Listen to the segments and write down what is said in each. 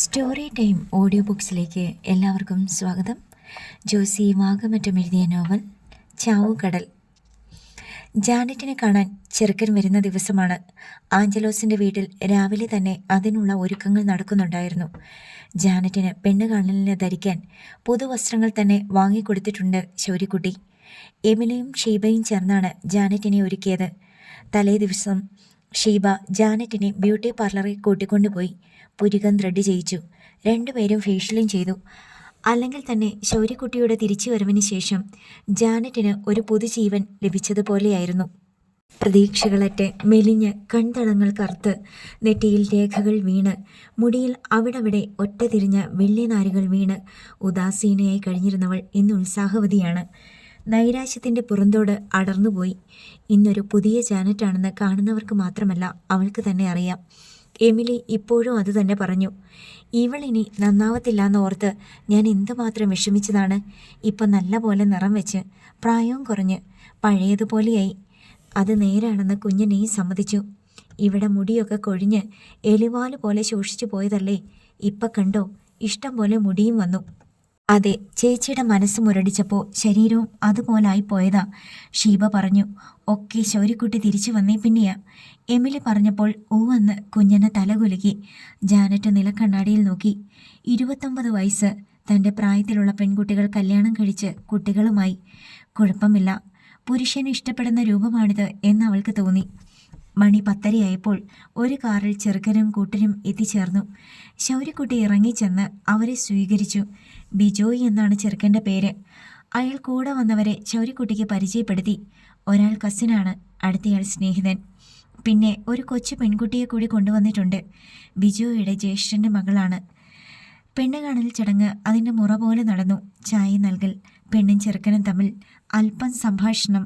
Story time audio ബുക്സിലേക്ക് എല്ലാവർക്കും സ്വാഗതം. ജോസി വാഗമറ്റം എഴുതിയ നോവൽ ചാവുകടൽ. ജാനറ്റിനെ കാണാൻ ചെറുക്കൻ വരുന്ന ദിവസമാണ്. ആഞ്ചലോസിൻ്റെ വീട്ടിൽ രാവിലെ തന്നെ അതിനുള്ള ഒരുക്കങ്ങൾ നടക്കുന്നുണ്ടായിരുന്നു. ജാനറ്റിന് പെണ്ണ് കാണലിന് ധരിക്കാൻ പുതുവസ്ത്രങ്ങൾ തന്നെ വാങ്ങിക്കൊടുത്തിട്ടുണ്ട് ശൗര്യക്കുട്ടി. എമിലിയും ഷീബയും ചേർന്നാണ് ജാനറ്റിനെ ഒരുക്കിയത്. തലേ ദിവസം ഷീബ ജാനറ്റിനെ ബ്യൂട്ടി പാർലറിൽ കൂട്ടിക്കൊണ്ടുപോയി പുരികം ത്രെഡ് ചെയ്യിച്ചു. രണ്ടുപേരും ഫേഷ്യലും ചെയ്തു. അല്ലെങ്കിൽ തന്നെ ശൗര്യക്കുട്ടിയുടെ തിരിച്ചു വരവിന് ശേഷം ജാനറ്റിന് ഒരു പുതുജീവൻ ലഭിച്ചതുപോലെയായിരുന്നു. പ്രതീക്ഷകളറ്റ് മെലിഞ്ഞ് കൺതളങ്ങൾ കറുത്ത് നെറ്റിയിൽ രേഖകൾ വീണ് മുടിയിൽ അവിടവിടെ ഒറ്റ തിരിഞ്ഞ വെള്ളിനാരുകൾ വീണ് ഉദാസീനയായി കഴിഞ്ഞിരുന്നവൾ ഇന്ന് ഉത്സാഹവതിയാണ്. നൈരാശ്യത്തിൻ്റെ പുറന്തോട് അടർന്നുപോയി. ഇന്നൊരു പുതിയ ജാനറ്റാണെന്ന് കാണുന്നവർക്ക് മാത്രമല്ല, അവൾക്ക് തന്നെ അറിയാം. എമിലി ഇപ്പോഴും അത് തന്നെ പറഞ്ഞു. ഇവളിനി നന്നാവത്തില്ലാന്ന് ഓർത്ത് ഞാൻ എന്തുമാത്രം വിഷമിച്ചതാണ്. ഇപ്പം നല്ല പോലെ നിറം വെച്ച് പ്രായവും കുറഞ്ഞ് പഴയതുപോലെയായി. അത് നേരാണെന്ന് കുഞ്ഞിനെയും സമ്മതിച്ചു. ഇവിടെ മുടിയൊക്കെ കൊഴിഞ്ഞ് എലിവാല് പോലെ ശോഷിച്ചു പോയതല്ലേ. ഇപ്പം കണ്ടോ, ഇഷ്ടം പോലെ മുടിയും വന്നു. അതെ, ചേച്ചിയുടെ മനസ്സ് മുരടിച്ചപ്പോൾ ശരീരവും അതുപോലായി പോയതാ, ഷീബ പറഞ്ഞു. ഒക്കെ ശൗര്യക്കുട്ടി തിരിച്ചു വന്നേ പിന്നെയാ. എമിലി പറഞ്ഞപ്പോൾ ഊവെന്ന് കുഞ്ഞനെ തലകുലുക്കി. ജാനറ്റ് നിലക്കണ്ണാടിയിൽ നോക്കി. 29 വയസ്സ്. തൻ്റെ പ്രായത്തിലുള്ള പെൺകുട്ടികൾ കല്യാണം കഴിച്ച് കുട്ടികളുമായി. കുഴപ്പമില്ല, പുരുഷന് ഇഷ്ടപ്പെടുന്ന രൂപമാണിത് എന്ന് അവൾക്ക് തോന്നി. മണി 10:30 ഒരു കാറിൽ ചെറുക്കനും കൂട്ടരും എത്തിച്ചേർന്നു. ശൗര്യക്കുട്ടി ഇറങ്ങിച്ചെന്ന് അവരെ സ്വീകരിച്ചു. ബിജോയ് എന്നാണ് ചെറുക്കൻ്റെ പേര്. അയാൾ കൂടെ വന്നവരെ ശൗര്യക്കുട്ടിക്ക് പരിചയപ്പെടുത്തി. ഒരാൾ കസിനാണ്, അടുത്തയാൾ സ്നേഹിതൻ. പിന്നെ ഒരു കൊച്ചു പെൺകുട്ടിയെ കൂടി കൊണ്ടുവന്നിട്ടുണ്ട്. ബിജോയുടെ ജ്യേഷ്ഠൻ്റെ മകളാണ്. പെണ്ണ് കാണൽ ചടങ്ങ് അതിൻ്റെ മുറ പോലെ നടന്നു. ചായ നൽകൽ, പെണ്ണും ചെറുക്കനും തമ്മിൽ അല്പം സംഭാഷണം.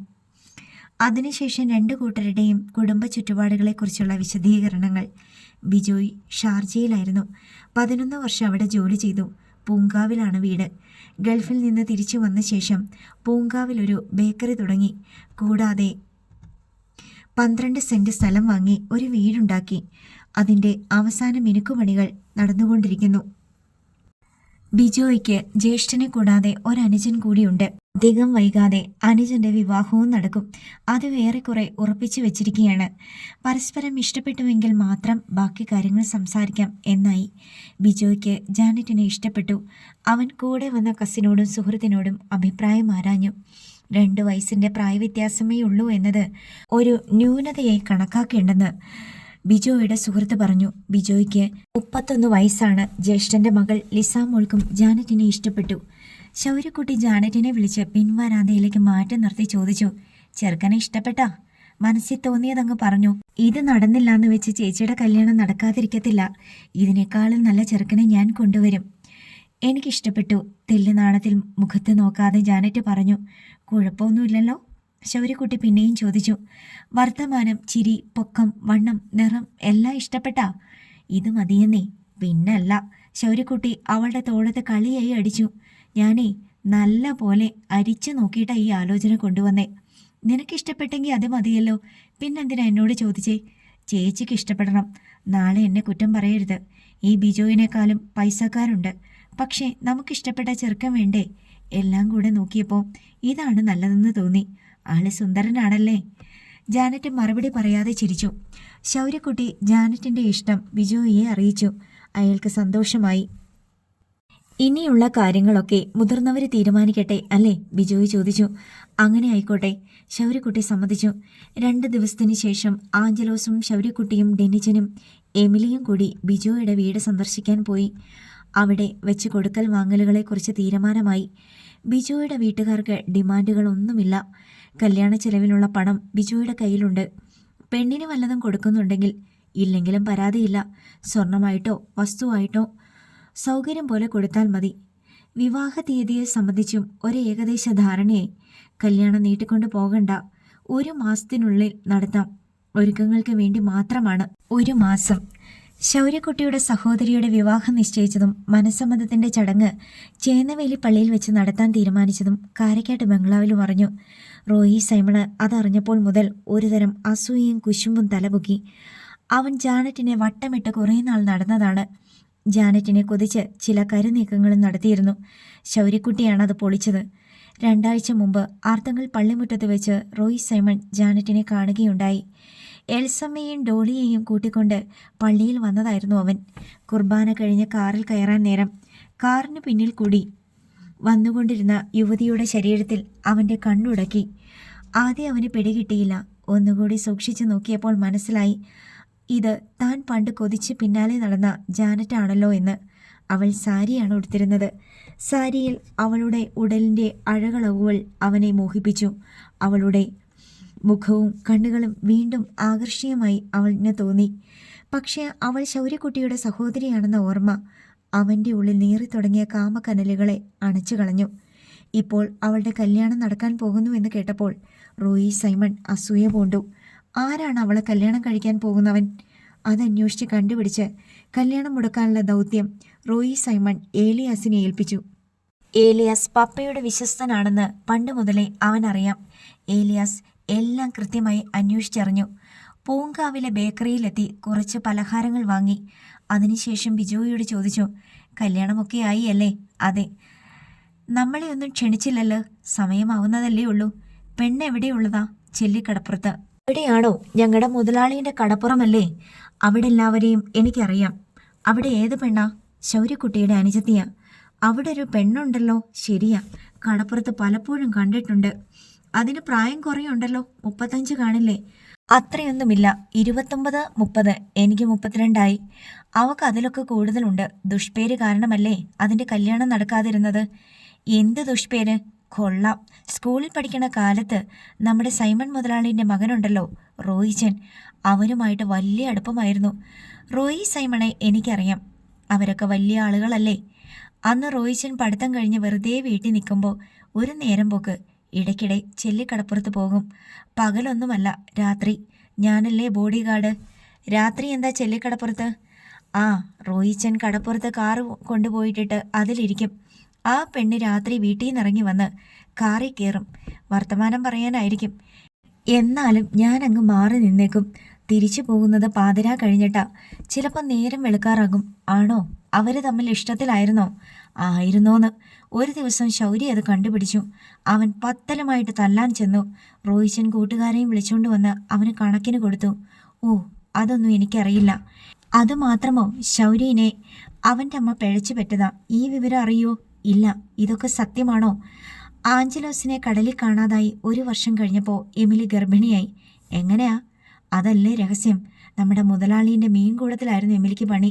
അതിനുശേഷം രണ്ടു കൂട്ടരുടെയും കുടുംബ ചുറ്റുപാടുകളെക്കുറിച്ചുള്ള വിശദീകരണങ്ങൾ. ബിജോയ് ഷാർജയിലായിരുന്നു. 11 വർഷം അവിടെ ജോലി ചെയ്തു. പൂങ്കാവിലാണ് വീട്. ഗൾഫിൽ നിന്ന് തിരിച്ചു വന്ന ശേഷം പൂങ്കാവിലൊരു ബേക്കറി തുടങ്ങി. കൂടാതെ 12 സെൻറ്റ് സ്ഥലം വാങ്ങി ഒരു വീടുണ്ടാക്കി. അതിൻ്റെ അവസാന മിനുക്കുപണികൾ നടന്നുകൊണ്ടിരിക്കുന്നു. ബിജോയ്ക്ക് ജ്യേഷ്ഠനെ കൂടാതെ ഒരനുജൻ കൂടിയുണ്ട്. അധികം വൈകാതെ അനുജന്റെ വിവാഹവും നടക്കും. അത് ഏറെക്കുറെ ഉറപ്പിച്ചു വെച്ചിരിക്കുകയാണ്. പരസ്പരം ഇഷ്ടപ്പെട്ടുവെങ്കിൽ മാത്രം ബാക്കി കാര്യങ്ങൾ സംസാരിക്കാം എന്നായി. ബിജോയ്ക്ക് ജാനറ്റിനെ ഇഷ്ടപ്പെട്ടു. അവൻ കൂടെ വന്ന കസിനോടും സുഹൃത്തിനോടും അഭിപ്രായം ആരാഞ്ഞു. 2 വയസ്സിൻ്റെ പ്രായവ്യത്യാസമേ ഉള്ളൂ എന്നത് ഒരു ന്യൂനതയായി കണക്കാക്കേണ്ടെന്ന് ബിജോയുടെ സുഹൃത്ത് പറഞ്ഞു. ബിജോയ്ക്ക് 31 വയസ്സാണ്. ജ്യേഷ്ഠൻ്റെ മകൾ ലിസാമോൾക്കും ജാനറ്റിനെ ഇഷ്ടപ്പെട്ടു. ശൗര്യക്കുട്ടി ജാനറ്റിനെ വിളിച്ച് പിൻവരാന്തയിലേക്ക് മാറ്റി നിർത്തി ചോദിച്ചു, ചെറുക്കനെ ഇഷ്ടപ്പെട്ടാ? മനസ്സിൽ തോന്നിയതങ്ങ് പറഞ്ഞു. ഇത് നടന്നില്ലാന്ന് വെച്ച് ചേച്ചിയുടെ കല്യാണം നടക്കാതിരിക്കത്തില്ല. ഇതിനേക്കാളും നല്ല ചെറുക്കനെ ഞാൻ കൊണ്ടുവരും. എനിക്കിഷ്ടപ്പെട്ടു. തെല്ലുനാണത്തിൽ മുഖത്ത് നോക്കാതെ ജാനറ്റ് പറഞ്ഞു. കുഴപ്പമൊന്നുമില്ലല്ലോ? ശൗര്യക്കുട്ടി പിന്നെയും ചോദിച്ചു. വർത്തമാനം, ചിരി, പൊക്കം, വണ്ണം, നിറം എല്ലാം ഇഷ്ടപ്പെട്ടാ? ഇത് മതിയെന്നേ. പിന്നല്ല. ശൗര്യക്കുട്ടി അവളുടെ തോളത്ത് കളിയായി അടിച്ചു. ഞാനേ നല്ല പോലെ അരിച്ചു നോക്കിയിട്ടാ ഈ ആലോചന കൊണ്ടുവന്നേ. നിനക്കിഷ്ടപ്പെട്ടെങ്കിൽ അത് മതിയല്ലോ. പിന്നെന്തിനാ എന്നോട് ചോദിച്ചേ? ചേച്ചിക്ക് ഇഷ്ടപ്പെടണം. നാളെ എന്നെ കുറ്റം പറയരുത്. ഈ ബിജോയിനേക്കാളും പൈസക്കാരുണ്ട്. പക്ഷേ നമുക്കിഷ്ടപ്പെട്ട ചെറുക്കൻ വേണ്ടേ? എല്ലാം കൂടെ നോക്കിയപ്പോൾ ഇതാണ് നല്ലതെന്ന് തോന്നി. ആള് സുന്ദരനാണല്ലേ? ജാനറ്റ് മറുപടി പറയാതെ ചിരിച്ചു. ശൗര്യക്കുട്ടി ജാനറ്റിൻ്റെ ഇഷ്ടം ബിജോയിയെ അറിയിച്ചു. അയാൾക്ക് സന്തോഷമായി. ഇനിയുള്ള കാര്യങ്ങളൊക്കെ മുതിർന്നവർ തീരുമാനിക്കട്ടെ അല്ലേ? ബിജോയ് ചോദിച്ചു. അങ്ങനെ ആയിക്കോട്ടെ, ശൗര്യക്കുട്ടി സമ്മതിച്ചു. 2 ദിവസത്തിന് ശേഷം ആഞ്ചലോസും ശൗര്യക്കുട്ടിയും ഡെന്നിച്ചനും എമിലിയും കൂടി ബിജോയുടെ വീട് സന്ദർശിക്കാൻ പോയി. അവിടെ വെച്ച് കൊടുക്കൽ വാങ്ങലുകളെക്കുറിച്ച് തീരുമാനമായി. ബിജോയുടെ വീട്ടുകാർക്ക് ഡിമാൻഡുകളൊന്നുമില്ല. കല്യാണ ചെലവിനുള്ള പണം ബിജോയുടെ കയ്യിലുണ്ട്. പെണ്ണിന് വല്ലതും കൊടുക്കുന്നുണ്ടെങ്കിൽ, ഇല്ലെങ്കിലും പരാതിയില്ല. സ്വർണമായിട്ടോ വസ്തുവായിട്ടോ സൗകര്യം പോലെ കൊടുത്താൽ മതി. വിവാഹ തീയതിയെ സംബന്ധിച്ചും ഒരു ഏകദേശ ധാരണയായി. കല്യാണം നീട്ടിക്കൊണ്ടു പോകണ്ട. 1 മാസത്തിനുള്ളിൽ നടത്താം. ഒരുക്കങ്ങൾക്ക് വേണ്ടി മാത്രമാണ് 1 മാസം. ശൗര്യക്കുട്ടിയുടെ സഹോദരിയുടെ വിവാഹം നിശ്ചയിച്ചതും മനസ്സമ്മതത്തിൻ്റെ ചടങ്ങ് ചേന്നവേലി പള്ളിയിൽ വെച്ച് നടത്താൻ തീരുമാനിച്ചതും കാരക്കാട്ട് ബംഗ്ലാവിൽ പറഞ്ഞു. റോയി സൈമണ് അതറിഞ്ഞപ്പോൾ മുതൽ ഒരുതരം അസൂയയും കുശുമ്പും തലപൊക്കി. അവൻ ജാനറ്റിനെ വട്ടമിട്ട് കുറേ നാൾ നടന്നതാണ്. ജാനറ്റിനെ കൊതിച്ച് ചില കരുനീക്കങ്ങളും നടത്തിയിരുന്നു. ശൗര്യക്കുട്ടിയാണ് അത് പൊളിച്ചത്. 2 ആഴ്ച മുമ്പ് ആർത്തങ്കൽ പള്ളിമുറ്റത്ത് വെച്ച് റോയ് സൈമൺ ജാനറ്റിനെ കാണുകയുണ്ടായി. എൽസമ്മയെയും ഡോളിയെയും കൂട്ടിക്കൊണ്ട് പള്ളിയിൽ വന്നതായിരുന്നു അവൻ. കുർബാന കഴിഞ്ഞ് കാറിൽ കയറാൻ നേരം കാറിന് പിന്നിൽ കൂടി വന്നുകൊണ്ടിരുന്ന യുവതിയുടെ ശരീരത്തിൽ അവൻ്റെ കണ്ണുടക്കി. ആദ്യം അവന് പിടികിട്ടിയില്ല. ഒന്നുകൂടി സൂക്ഷിച്ചു നോക്കിയപ്പോൾ മനസ്സിലായി, ഇത് താൻ പണ്ട് കൊതിച്ച് പിന്നാലെ നടന്ന ജാനറ്റാണല്ലോ എന്ന്. അവൾ സാരിയാണ് ഉടുത്തിരുന്നത്. സാരിയിൽ അവളുടെ ഉടലിൻ്റെ അഴകളവുകൾ അവനെ മോഹിപ്പിച്ചു. അവളുടെ മുഖവും കണ്ണുകളും വീണ്ടും ആകർഷണീയമായി അവന് തോന്നി. പക്ഷേ അവൾ ശൗര്യക്കുട്ടിയുടെ സഹോദരിയാണെന്ന ഓർമ്മ അവൻ്റെ ഉള്ളിൽ നീറി തുടങ്ങിയ കാമക്കനലുകളെ അണച്ചു കളഞ്ഞു. ഇപ്പോൾ അവളുടെ കല്യാണം നടക്കാൻ പോകുന്നു എന്ന് കേട്ടപ്പോൾ റോയി സൈമൺ അസൂയ പൂണ്ടു. ആരാണ് അവളെ കല്യാണം കഴിക്കാൻ പോകുന്നവൻ? അതന്വേഷിച്ച് കണ്ടുപിടിച്ച് കല്യാണം മുടക്കാനുള്ള ദൗത്യം റോയി സൈമൺ ഏലിയാസിനെ ഏൽപ്പിച്ചു. ഏലിയാസ് പപ്പയുടെ വിശ്വസ്തനാണെന്ന് പണ്ട് മുതലേ അവനറിയാം. ഏലിയാസ് എല്ലാം കൃത്യമായി അന്വേഷിച്ചറിഞ്ഞു. പൂങ്കാവിലെ ബേക്കറിയിലെത്തി കുറച്ച് പലഹാരങ്ങൾ വാങ്ങി. അതിനുശേഷം ബിജോയോട് ചോദിച്ചു, കല്യാണമൊക്കെ ആയി അല്ലേ? അതെ. നമ്മളെ ഒന്നും ക്ഷണിച്ചില്ലല്ലോ. സമയമാവുന്നതല്ലേ ഉള്ളൂ. പെണ്ണെവിടെയുള്ളതാ? ചെല്ലിക്കടപ്പുറത്ത്. ഇവിടെയാണോ? ഞങ്ങളുടെ മുതലാളിയുടെ കടപ്പുറമല്ലേ? അവിടെ എല്ലാവരെയും എനിക്കറിയാം. അവിടെ ഏത് പെണ്ണാ? ശൗര്യക്കുട്ടിയുടെ അനുജത്തിയാ. അവിടെ ഒരു പെണ്ണുണ്ടല്ലോ. ശരിയാ, കടപ്പുറത്ത് പലപ്പോഴും കണ്ടിട്ടുണ്ട്. അതിന് പ്രായം കുറയുണ്ടല്ലോ. 35 കാണില്ലേ? അത്രയൊന്നുമില്ല. 29, 30. എനിക്ക് 32 അവക്ക് അതിലൊക്കെ കൂടുതലുണ്ട്. ദുഷ്പേര് കാരണമല്ലേ അതിൻ്റെ കല്യാണം നടക്കാതിരുന്നത്? എന്ത് ദുഷ്പേര്? കൊള്ളാം. സ്കൂളിൽ പഠിക്കണ കാലത്ത് നമ്മുടെ സൈമൺ മുതലാളിൻ്റെ മകനുണ്ടല്ലോ, റോയിച്ചൻ. അവനുമായിട്ട് വലിയ അടുപ്പമായിരുന്നു. റോയി സൈമണെ എനിക്കറിയാം. അവരൊക്കെ വലിയ ആളുകളല്ലേ. അന്ന് റോയിച്ചൻ പഠിത്തം കഴിഞ്ഞ് വെറുതെ വീട്ടിൽ നിൽക്കുമ്പോൾ ഒരു നേരം പോക്ക് ഇടയ്ക്കിടെ ചെല്ലിക്കടപ്പുറത്ത് പോകും. പകലൊന്നുമല്ല, രാത്രി. ഞാനല്ലേ ബോഡി ഗാർഡ്. രാത്രി എന്താ ചെല്ലിക്കടപ്പുറത്ത്? റോയിച്ചൻ കടപ്പുറത്ത് കാറ് കൊണ്ടുപോയിട്ടിട്ട് അതിലിരിക്കും. ആ പെണ്ണ് രാത്രി വീട്ടിൽ നിന്നിറങ്ങി വന്ന് കാറിൽ കയറും. വർത്തമാനം പറയാനായിരിക്കും. എന്നാലും ഞാനങ്ങ് മാറി നിന്നേക്കും. തിരിച്ചു പോകുന്നത് പാതിരാ കഴിഞ്ഞിട്ടാ. ചിലപ്പോൾ നേരം വെളുക്കാറാകും. ആണോ? അവർ തമ്മിൽ ഇഷ്ടത്തിലായിരുന്നോ? ആയിരുന്നോന്ന്. ഒരു ദിവസം ശൗര്യ അത് കണ്ടുപിടിച്ചു. അവൻ പത്തലുമായിട്ട് തല്ലാൻ ചെന്നു. റോയിച്ചൻ കൂട്ടുകാരെയും വിളിച്ചുകൊണ്ട് വന്ന് അവന് കണക്കിന് കൊടുത്തു. ഓ, അതൊന്നും എനിക്കറിയില്ല. അതുമാത്രമോ, ശൗര്യനെ അവൻ്റെ അമ്മ പിഴച്ചു പറ്റതാ. ഈ വിവരം അറിയോ? ഇല്ല. ഇതൊക്കെ സത്യമാണോ? ആഞ്ചലോസിനെ കടലിൽ കാണാതായി 1 വർഷം കഴിഞ്ഞപ്പോൾ എമിലി ഗർഭിണിയായി. എങ്ങനെയാ? അതല്ലേ രഹസ്യം. നമ്മുടെ മുതലാളീൻ്റെ മീൻകൂടത്തിലായിരുന്നു എമിലിക്ക് പണി.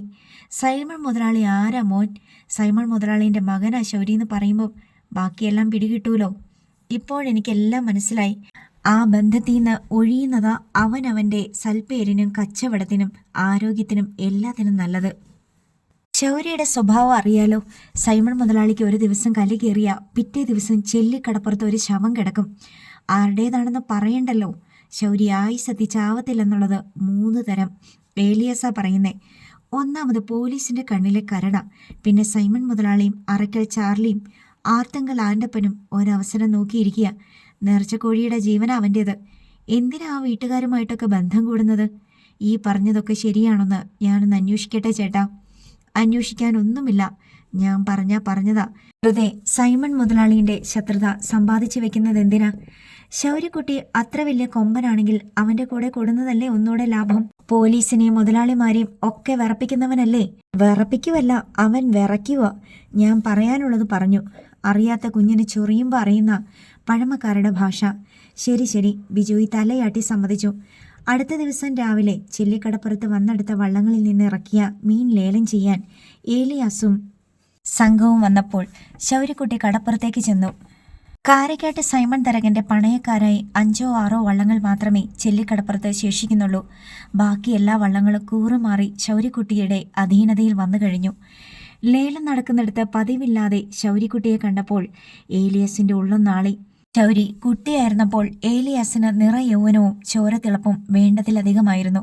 സൈമൺ മുതലാളി ആരാ മോൻ? സൈമൺ മുതലാളീൻ്റെ മകനാ ശൗരി എന്ന് പറയുമ്പോൾ ബാക്കിയെല്ലാം പിടികിട്ടൂലോ. ഇപ്പോഴെനിക്കെല്ലാം മനസ്സിലായി. ആ ബന്ധത്തിൽ നിന്ന് ഒഴിയുന്നതാ അവനവൻ്റെ സൽപ്പേരിനും കച്ചവടത്തിനും ആരോഗ്യത്തിനും എല്ലാത്തിനും നല്ലത്. ശൗര്യയുടെ സ്വഭാവം അറിയാലോ. സൈമൺ മുതലാളിക്ക് ഒരു ദിവസം കലി കയറിയ പിറ്റേ ദിവസം ചെല്ലിക്കടപ്പുറത്ത് ഒരു ശവം കിടക്കും. ആരുടേതാണെന്ന് പറയണ്ടല്ലോ. ശൗര്യ ആയുസത്തി ചാവത്തില്ലെന്നുള്ളത് 3 തരം. ഏലിയാസാ പറയുന്നേ. ഒന്നാമത് പോലീസിൻ്റെ കണ്ണിലെ കരട. പിന്നെ സൈമൺ മുതലാളിയും അറയ്ക്കൽ ചാർലിയും ആർത്തങ്കൽ ആൻ്റപ്പനും ഒരവസരം നോക്കിയിരിക്കുക. നേർച്ചക്കോഴിയുടെ ജീവന അവൻ്റേത്. എന്തിനാ ആ വീട്ടുകാരുമായിട്ടൊക്കെ ബന്ധം കൂടുന്നത്? ഈ പറഞ്ഞതൊക്കെ ശരിയാണെന്ന് ഞാനൊന്ന് അന്വേഷിക്കട്ടെ ചേട്ടാ. അന്വേഷിക്കാനൊന്നുമില്ല. ഞാൻ പറഞ്ഞതാ. വെറുതെ സൈമൺ മുതലാളിയുടെ ശത്രുത സമ്പാദിച്ചു വെക്കുന്നത് എന്തിനാ? ശൗര്യക്കുട്ടി അത്ര വലിയ കൊമ്പനാണെങ്കിൽ അവൻ്റെ കൂടെ കൊടുന്നതല്ലേ ഒന്നുകൂടെ ലാഭം. പോലീസിനെയും മുതലാളിമാരെയും ഒക്കെ വിറപ്പിക്കുന്നവനല്ലേ? വിറപ്പിക്കുവല്ല, അവൻ വിറയ്ക്കുക. ഞാൻ പറയാനുള്ളത് പറഞ്ഞു. അറിയാത്ത കുഞ്ഞിന് ചൊറിയുമ്പോൾ അറിയുന്ന പഴമക്കാരുടെ ഭാഷ. ശരി, ബിജോയ് തലയാട്ടി സമ്മതിച്ചു. അടുത്ത ദിവസം രാവിലെ ചെല്ലിക്കടപ്പുറത്ത് വന്നെടുത്ത വള്ളങ്ങളിൽ നിന്ന് ഇറക്കിയ മീൻ ലേലം ചെയ്യാൻ ഏലിയാസും സംഘവും വന്നപ്പോൾ ശൗര്യക്കുട്ടി കടപ്പുറത്തേക്ക് ചെന്നു. കാരക്കാട്ട് സൈമൺ തരകന്റെ പണയക്കാരായി 5 or 6 വള്ളങ്ങൾ മാത്രമേ ചെല്ലിക്കടപ്പുറത്ത് ശേഷിക്കുന്നുള്ളൂ. ബാക്കി എല്ലാ വള്ളങ്ങളും കൂറുമാറി ശൗര്യക്കുട്ടിയുടെ അധീനതയിൽ വന്നു കഴിഞ്ഞു. ലേലം നടക്കുന്നിടത്ത് പതിവില്ലാതെ ശൗര്യക്കുട്ടിയെ കണ്ടപ്പോൾ ഏലിയാസിന്റെ ഉള്ളം നാളി. ശൗരി കുട്ടിയായിരുന്നപ്പോൾ ഏലിയാസിന് നിറയൗവനവും ചോരത്തിളപ്പും വേണ്ടതിലധികമായിരുന്നു.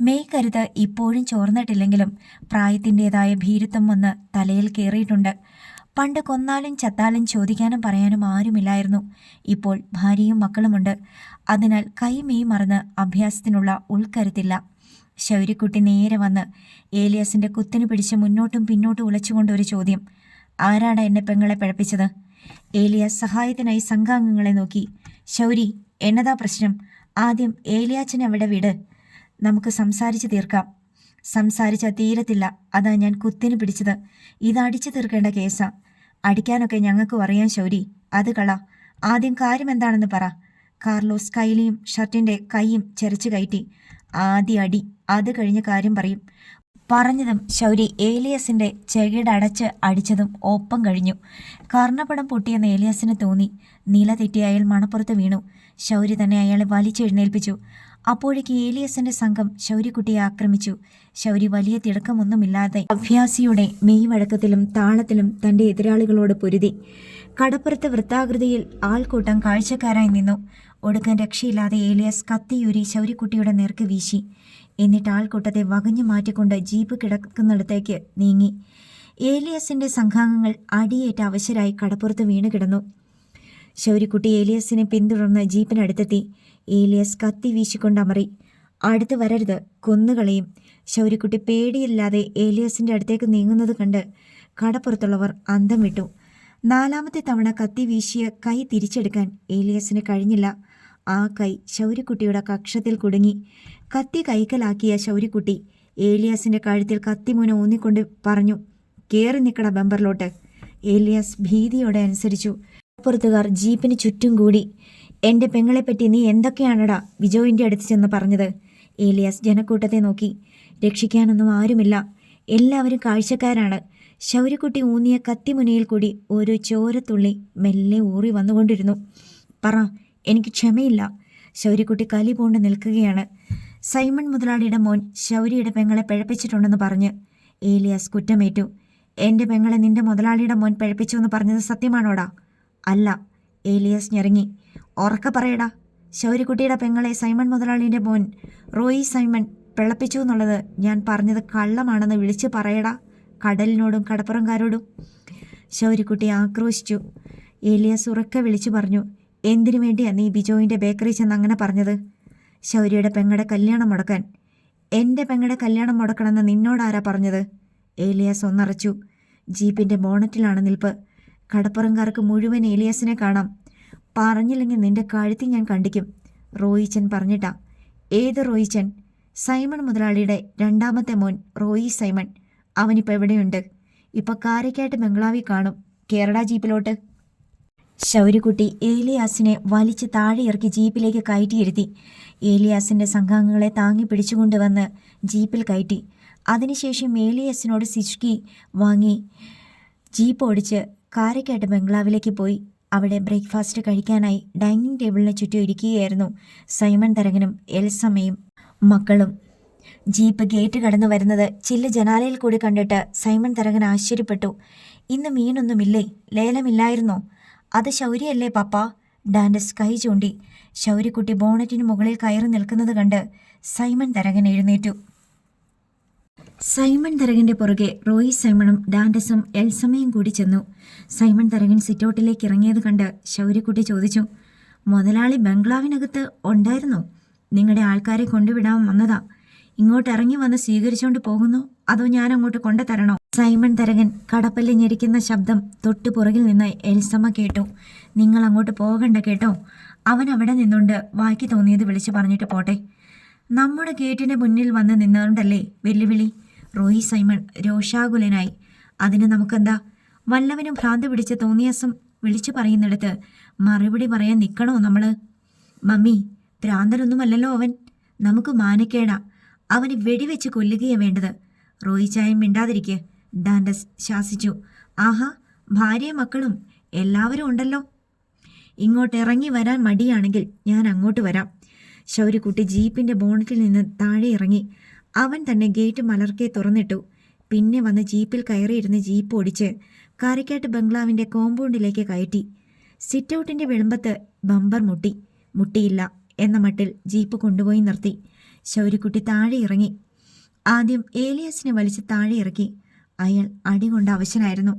മേയ്ക്കരുത്ത് ഇപ്പോഴും ചോർന്നിട്ടില്ലെങ്കിലും പ്രായത്തിൻ്റെതായ ഭീരുത്വം വന്ന് തലയിൽ കയറിയിട്ടുണ്ട്. പണ്ട് കൊന്നാലും ചത്താലും ചോദിക്കാനും പറയാനും ആരുമില്ലായിരുന്നു. ഇപ്പോൾ ഭാര്യയും മക്കളുമുണ്ട്. അതിനാൽ കൈ മെയ് മറന്ന് അഭ്യാസത്തിനുള്ള ഉൾക്കരുത്തില്ല. ശൗര്യക്കുട്ടി നേരെ വന്ന് ഏലിയാസിന്റെ കുത്തിന് പിടിച്ച് മുന്നോട്ടും പിന്നോട്ടും ഉലച്ചുകൊണ്ട് ഒരു ചോദ്യം. ആരാടാ എന്നെ പെങ്ങളെ പിഴപ്പിച്ചത്? ഏലിയാസ് സഹായത്തിനായി സംഘാംഗങ്ങളെ നോക്കി. ശൗരി, എന്നതാ പ്രശ്നം? ആദ്യം ഏലിയാച്ചനെ അവിടെ വിട്, നമുക്ക് സംസാരിച്ച് തീർക്കാം. സംസാരിച്ചാൽ തീരത്തില്ല, അതാ ഞാൻ കുത്തിന് പിടിച്ചത്. ഇത് അടിച്ചു തീർക്കേണ്ട കേസാ. അടിക്കാനൊക്കെ ഞങ്ങൾക്കും അറിയാം ശൗരി, അത് കള. ആദ്യം കാര്യം എന്താണെന്ന് പറ. കാർലോസ് കൈലിയും ഷർട്ടിന്റെ കൈയും ചെറിച്ചു കയറ്റി. ആദ്യ അടി, അത് കഴിഞ്ഞ കാര്യം പറയും. പറഞ്ഞതും ശൗരി ഏലിയാസിന്റെ ചെകിടടച്ച് അടിച്ചതും ഒപ്പം കഴിഞ്ഞു. കർണപടം പൊട്ടിയെന്ന് ഏലിയാസിന് തോന്നി. നില തെറ്റി അയാൾ മണപ്പുറത്ത് വീണു. ശൗരി തന്നെ അയാളെ വലിച്ചെഴുന്നേൽപ്പിച്ചു. അപ്പോഴേക്ക് ഏലിയാസിന്റെ സംഘം ശൗര്യക്കുട്ടിയെ ആക്രമിച്ചു. ശൗരി വലിയ തിടക്കമൊന്നുമില്ലാതെ അഭ്യാസിയുടെ മെയ് വഴക്കത്തിലും താളത്തിലും തന്റെ എതിരാളികളോട് പൊരുതി. കടപ്പുറത്ത് വൃത്താകൃതിയിൽ ആൾക്കൂട്ടം കാഴ്ചക്കാരായി നിന്നു. ഒടുക്കം രക്ഷയില്ലാതെ ഏലിയാസ് കത്തിയൂരി ശൗര്യക്കുട്ടിയുടെ നേർക്ക് വീശി. എന്നിട്ട് ആൾക്കൂട്ടത്തെ വകഞ്ഞു മാറ്റിക്കൊണ്ട് ജീപ്പ് കിടക്കുന്നിടത്തേക്ക് നീങ്ങി. ഏലിയാസിന്റെ സംഘാംഗങ്ങൾ അടിയേറ്റ അവശരായി കടപ്പുറത്ത് വീണു കിടന്നു. ശൗര്യക്കുട്ടി ഏലിയാസിനെ പിന്തുടർന്ന് ജീപ്പിനടുത്തെത്തി. ഏലിയാസ് കത്തി വീശിക്കൊണ്ട് അമറി. അടുത്ത് വരരുത്, കൊന്നുകളയും. ശൗര്യക്കുട്ടി പേടിയില്ലാതെ ഏലിയാസിന്റെ അടുത്തേക്ക് നീങ്ങുന്നത് കണ്ട് കടപ്പുറത്തുള്ളവർ അന്തം വിട്ടു. നാലാമത്തെ തവണ കത്തി വീശിയ കൈ തിരിച്ചെടുക്കാൻ ഏലിയാസിന് കഴിഞ്ഞില്ല. ആ കൈ ശൗര്യക്കുട്ടിയുടെ കക്ഷത്തിൽ കുടുങ്ങി. കത്തി കൈക്കലാക്കിയ ശൗര്യക്കുട്ടി ഏലിയാസിന്റെ കഴുത്തിൽ കത്തിമുന ഊന്നിക്കൊണ്ട് പറഞ്ഞു, കേറി നിൽക്കട ബമ്പറിലോട്ട്. ഏലിയാസ് ഭീതിയോടെ അനുസരിച്ചു. പുറത്തുകാർ ജീപ്പിന് ചുറ്റും കൂടി. എന്റെ പെങ്ങളെപ്പറ്റി നീ എന്തൊക്കെയാണടാ ബിജോയിന്റെ അടുത്ത് ചെന്ന് പറഞ്ഞത്? ഏലിയാസ് ജനക്കൂട്ടത്തെ നോക്കി. രക്ഷിക്കാനൊന്നും ആരുമില്ല, എല്ലാവരും കാഴ്ചക്കാരാണ്. ശൗര്യക്കുട്ടി ഊന്നിയ കത്തിമുനയിൽ കൂടി ഒരു ചോരത്തുള്ളി മെല്ലെ ഊറി വന്നുകൊണ്ടിരുന്നു. പറ, എനിക്ക് ക്ഷമയില്ല. ശൗര്യക്കുട്ടി കലി പൂണ്ട് നിൽക്കുകയാണ്. സൈമൺ മുതലാളിയുടെ മോൻ ശൗര്യയുടെ പെങ്ങളെ പിഴപ്പിച്ചിട്ടുണ്ടെന്ന് പറഞ്ഞ് ഏലിയാസ് കുറ്റമേറ്റു. എന്റെ പെങ്ങളെ നിന്റെ മുതലാളിയുടെ മോൻ പിഴപ്പിച്ചു എന്ന് പറഞ്ഞത് സത്യമാണോടാ? അല്ല. ഏലിയാസ് ഞെരങ്ങി. ഉറക്കെ പറയടാ, ശൗര്യക്കുട്ടിയുടെ പെങ്ങളെ സൈമൺ മുതലാളിയുടെ മോൻ റോയി സൈമൺ പിഴപ്പിച്ചു എന്നുള്ളത് ഞാൻ പറഞ്ഞത് കള്ളമാണെന്ന് വിളിച്ചു പറയടാ, കടലിനോടും കടപ്പുറംകാരോടും. ശൗര്യക്കുട്ടി ആക്രോശിച്ചു. ഏലിയാസ് ഉറക്കെ വിളിച്ചു പറഞ്ഞു, എന്തിനു വേണ്ടിയാ നീ ബിജോയിന്റെ ബേക്കറി ചെന്ന് അങ്ങനെ പറഞ്ഞത്? ശൗര്യയുടെ പെങ്ങളുടെ കല്യാണം മുടക്കാൻ. എൻ്റെ പെങ്ങളുടെ കല്യാണം മുടക്കണമെന്ന് നിന്നോടാരാ പറഞ്ഞത്? ഏലിയാസ് ഒന്നറച്ചു. ജീപ്പിന്റെ ബോണറ്റിലാണ് നിൽപ്പ്. കടപ്പുറംകാർക്ക് മുഴുവൻ ഏലിയാസിനെ കാണാം. പറഞ്ഞില്ലെങ്കിൽ നിന്റെ കഴുത്തി ഞാൻ കണ്ടിക്കും. റോയിച്ചൻ പറഞ്ഞിട്ടാ. ഏത് റോയിച്ചൻ? സൈമൺ മുതലാളിയുടെ രണ്ടാമത്തെ മോൻ റോയി സൈമൺ. അവനിപ്പോൾ എവിടെയുണ്ട്? ഇപ്പൊ കാരക്കായിട്ട് ബംഗ്ലാവിൽ കാണും. കേരള ജീപ്പിലോട്ട്. ശൗര്യക്കുട്ടി ഏലിയാസിനെ വലിച്ച് താഴെ ഇറക്കി ജീപ്പിലേക്ക് കയറ്റിയിരുത്തി. ഏലിയാസിന്റെ സംഘാംഗങ്ങളെ താങ്ങി പിടിച്ചുകൊണ്ടുവന്ന് ജീപ്പിൽ കയറ്റി. അതിനുശേഷം ഏലിയാസിനോട് സിഷ്കി വാങ്ങി ജീപ്പ് ഓടിച്ച് കാരക്കാട്ട് ബംഗ്ലാവിലേക്ക് പോയി. അവിടെ ബ്രേക്ക്ഫാസ്റ്റ് കഴിക്കാനായി ഡൈനിങ് ടേബിളിന് ചുറ്റും ഇരിക്കുകയായിരുന്നു സൈമൺ തരകനും എൽസമ്മയും മക്കളും. ജീപ്പ് ഗേറ്റ് കടന്നു വരുന്നത് ചില്ല ജനാലയിൽ കൂടി കണ്ടിട്ട് സൈമൺ തരകൻ ആശ്ചര്യപ്പെട്ടു. ഇന്ന് മീനൊന്നുമില്ലേ? ലേലമില്ലായിരുന്നോ? അത് ശൗര്യല്ലേ പപ്പ? ഡാൻഡസ് കൈ ചൂണ്ടി. ശൗര്യക്കുട്ടി ബോണറ്റിന് മുകളിൽ കയറി നിൽക്കുന്നത് കണ്ട് സൈമൺ തരകൻ എഴുന്നേറ്റു. സൈമൺ തരകന്റെ പുറകെ റോയി സൈമണും ഡാൻഡസും എൽസമ്മയും കൂടി ചെന്നു. സൈമൺ തരകൻ സിറ്റൗട്ടിലേക്ക് ഇറങ്ങിയത് കണ്ട് ശൗര്യക്കുട്ടി ചോദിച്ചു, മുതലാളി ബംഗ്ലാവിനകത്ത് ഉണ്ടായിരുന്നോ? നിങ്ങളുടെ ആൾക്കാരെ കൊണ്ടുവിടാൻ വന്നതാ. ഇങ്ങോട്ട് ഇറങ്ങി വന്ന് സ്വീകരിച്ചുകൊണ്ട് പോകുന്നു, അതോ ഞാൻ അങ്ങോട്ട് കൊണ്ടുതരണോ? സൈമൺ തരകൻ കടപ്പല്ല് ഞെരിക്കുന്ന ശബ്ദം തൊട്ടു പുറകിൽ നിന്ന് എൽസമ്മ കേട്ടു. നിങ്ങൾ അങ്ങോട്ട് പോകണ്ട കേട്ടോ. അവൻ അവിടെ നിന്നുകൊണ്ട് വായിക്ക് തോന്നിയത് വിളിച്ചു പറഞ്ഞിട്ട് പോട്ടെ. നമ്മുടെ ഗേറ്റിന്റെ മുന്നിൽ വന്ന് നിന്നുകൊണ്ടല്ലേ വെല്ലുവിളി? റോയി സൈമൺ രോഷാകുലനായി. അതിന് നമുക്കെന്താ? വല്ലവനും ഭ്രാന്ത് പിടിച്ച് തോന്നിയാസം വിളിച്ചു പറയുന്നിടത്ത് മറുപടി പറയാൻ നിൽക്കണോ നമ്മള്? മമ്മി, ഭ്രാന്തനൊന്നുമല്ലല്ലോ അവൻ. നമുക്ക് മാനക്കേടാ. അവന് വെടിവെച്ച് കൊല്ലുകയാണ് വേണ്ടത്. റോയി ചായം മിണ്ടാതിരിക്കുക, ഡാൻഡസ് ശാസിച്ചു. ആഹാ, ഭാര്യയും മക്കളും എല്ലാവരും ഉണ്ടല്ലോ. ഇങ്ങോട്ട് ഇറങ്ങി വരാൻ മടിയാണെങ്കിൽ ഞാൻ അങ്ങോട്ട് വരാം. ശൗര്യക്കുട്ടി ജീപ്പിന്റെ ബോണറ്റിൽ നിന്ന് താഴെ ഇറങ്ങി. അവൻ തന്നെ ഗേറ്റ് മലർക്കെ തുറന്നിട്ടു. പിന്നെ വന്ന് ജീപ്പിൽ കയറിയിരുന്ന് ജീപ്പ് ഓടിച്ച് കാരക്കാട്ട് ബംഗ്ലാവിന്റെ കോമ്പൗണ്ടിലേക്ക് കയറ്റി. സിറ്റൗട്ടിന്റെ വിളമ്പത്ത് ബമ്പർ മുട്ടിയില്ല എന്ന മട്ടിൽ ജീപ്പ് കൊണ്ടുപോയി നിർത്തി. ശൗര്യക്കുട്ടി താഴെ ഇറങ്ങി. ആദ്യം ഏലിയാസിനെ വലിച്ച് താഴെ ഇറക്കി. അയാൾ അടികൊണ്ട് അവശനായിരുന്നു.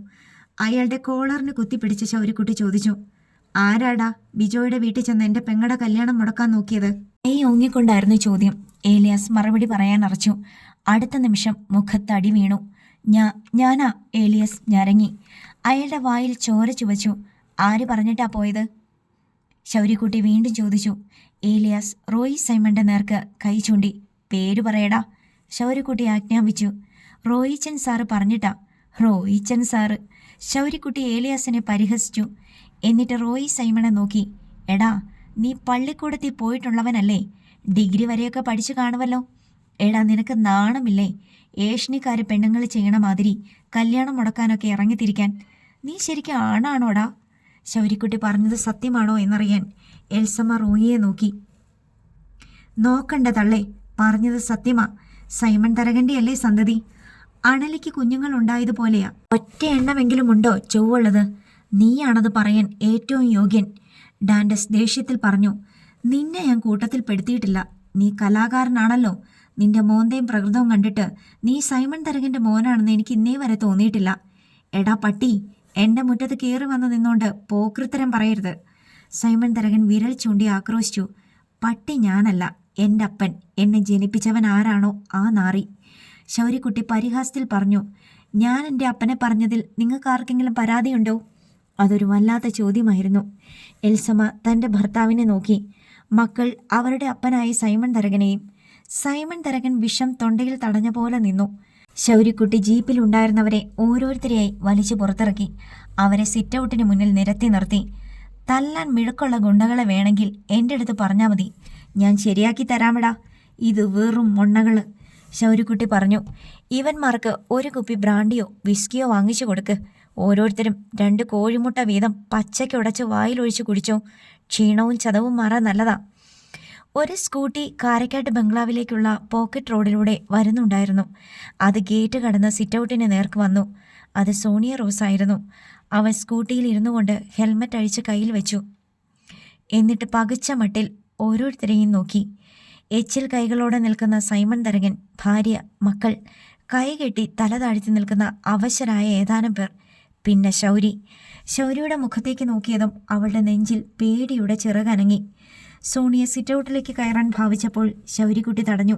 അയാളുടെ കോളറിന് കുത്തിപ്പിടിച്ച് ശൗര്യക്കുട്ടി ചോദിച്ചു, ആരാടാ ബിജോയുടെ വീട്ടിൽ ചെന്ന് എൻ്റെ പെങ്ങളുടെ കല്യാണം മുടക്കാൻ നോക്കിയത്? ഓങ്ങിക്കൊണ്ടായിരുന്നു ചോദ്യം. ഏലിയാസ് മറുപടി പറയാൻ അറച്ചു. അടുത്ത നിമിഷം മുഖത്തടി വീണു. ഞാനാ? ഏലിയാസ് ഞരങ്ങി. അയാളുടെ വായിൽ ചോര ചുവച്ചു. ആര് പറഞ്ഞിട്ടാ പോയത്? ശൗര്യക്കുട്ടി വീണ്ടും ചോദിച്ചു. ഏലിയാസ് റോയി സൈമന്റെ നേർക്ക് കൈ ചൂണ്ടി. പേര് പറയടാ, ശൗര്യക്കുട്ടി ആജ്ഞാപിച്ചു. റോയിച്ചൻ സാറ് പറഞ്ഞിട്ടാ. റോയിച്ചൻ സാറ്? ശൗര്യക്കുട്ടി ഏലിയാസിനെ പരിഹസിച്ചു. എന്നിട്ട് റോയി സൈമനെ നോക്കി. എടാ, നീ പള്ളിക്കൂടത്തിൽ പോയിട്ടുള്ളവനല്ലേ? ഡിഗ്രി വരെയൊക്കെ പഠിച്ചു കാണുമല്ലോ. എടാ, നിനക്ക് നാണമില്ലേ? ഏഷണിക്കാര് പെണ്ണുങ്ങൾ ചെയ്യണ മാതിരി കല്യാണം മുടക്കാനൊക്കെ ഇറങ്ങിത്തിരിക്കാൻ. നീ ശരിക്കും ആണാണോടാ? ശൗര്യക്കുട്ടി പറഞ്ഞത് സത്യമാണോ എന്നറിയാൻ എൽസമ്മ റോയിയെ നോക്കി. നോക്കണ്ട തള്ളേ, പറഞ്ഞത് സത്യമാ. സൈമൺ തരകണ്ടിയല്ലേ സന്തതി? അണലിക്ക് കുഞ്ഞുങ്ങൾ ഉണ്ടായതുപോലെയാ. ഒറ്റ എണ്ണമെങ്കിലും ഉണ്ടോ ചൊവ്വുള്ളത്? നീയാണത് പറയാൻ ഏറ്റവും യോഗ്യൻ. ഡാൻഡസ് ദേഷ്യത്തിൽ പറഞ്ഞു. നിന്നെ ഞാൻ കൂട്ടത്തിൽ പെടുത്തിയിട്ടില്ല. നീ കലാകാരനാണല്ലോ. നിന്റെ മോന്തയും പ്രകൃതവും കണ്ടിട്ട് നീ സൈമൺ തരകന്റെ മോനാണെന്ന് എനിക്ക് ഇന്നേ വരെ തോന്നിയിട്ടില്ല. എടാ പട്ടി, എന്റെ മുറ്റത്ത് കയറി വന്ന് നിന്നോണ്ട് പോക്കൃത്തരം പറയരുത്. സൈമൺ തരകൻ വിരൽ ചൂണ്ടി ആക്രോശിച്ചു. പട്ടി ഞാനല്ല, എൻ്റെ അപ്പൻ. എന്നെ ജനിപ്പിച്ചവൻ ആരാണോ ആ നാറി. ശൗര്യക്കുട്ടി പരിഹാസത്തിൽ പറഞ്ഞു. ഞാൻ എൻ്റെ അപ്പനെ പറഞ്ഞതിൽ നിങ്ങൾക്ക് ആർക്കെങ്കിലും പരാതിയുണ്ടോ? അതൊരു വല്ലാത്ത ചോദ്യമായിരുന്നു. എൽസമ്മ തൻ്റെ ഭർത്താവിനെ നോക്കി. മക്കൾ അവരുടെ അപ്പനായ സൈമൺ തരകനെയും. സൈമൺ തരകൻ വിഷം തൊണ്ടയിൽ തടഞ്ഞ പോലെ നിന്നു. ശൗര്യക്കുട്ടി ജീപ്പിലുണ്ടായിരുന്നവരെ ഓരോരുത്തരെയായി വലിച്ചു പുറത്തിറക്കി. അവരെ സിറ്റൗട്ടിന് മുന്നിൽ നിരത്തി നിർത്തി. തല്ലാൻ മിഴുക്കുള്ള ഗുണ്ടകളെ വേണമെങ്കിൽ എൻ്റെ അടുത്ത് പറഞ്ഞാൽ മതി, ഞാൻ ശരിയാക്കി തരാമടാ. ഇത് വെറും മൊണ്ണകള്. ശൗര്യക്കുട്ടി പറഞ്ഞു. ഇവന്മാർക്ക് ഒരു കുപ്പി ബ്രാൻഡിയോ വിസ്കിയോ വാങ്ങിച്ചു കൊടുക്ക്. ഓരോരുത്തരും 2 കോഴിമുട്ട വീതം പച്ചയ്ക്കുടച്ച് വായിലൊഴിച്ച് കുടിച്ചോ. ക്ഷീണവും ചതവും മാറാൻ നല്ലതാ. ഒരു സ്കൂട്ടി കാരക്കാട്ട് ബംഗ്ലാവിലേക്കുള്ള പോക്കറ്റ് റോഡിലൂടെ വരുന്നുണ്ടായിരുന്നു. അത് ഗേറ്റ് കടന്ന് സിറ്റൗട്ടിന് നേർക്ക് വന്നു. അത് സോണിയ റോസായിരുന്നു. അവൻ സ്കൂട്ടിയിൽ ഇരുന്നു കൊണ്ട് ഹെൽമറ്റ് അഴിച്ച് കയ്യിൽ വെച്ചു. എന്നിട്ട് പകച്ച മട്ടിൽ ഓരോരുത്തരെയും നോക്കി. എച്ചിൽ കൈകളോടെ നിൽക്കുന്ന സൈമൺ തരകൻ, ഭാര്യ, മക്കൾ, കൈകെട്ടി തല താഴ്ത്തി നിൽക്കുന്ന അവശരായ ഏതാനും പേർ, പിന്നെ ശൗര്യയുടെ മുഖത്തേക്ക് നോക്കിയതും അവളുടെ നെഞ്ചിൽ പേടിയുടെ ചിറകനങ്ങി. സോണിയ സിറ്റൗട്ടിലേക്ക് കയറാൻ ഭാവിച്ചപ്പോൾ ശൗര്യക്കുട്ടി തടഞ്ഞു.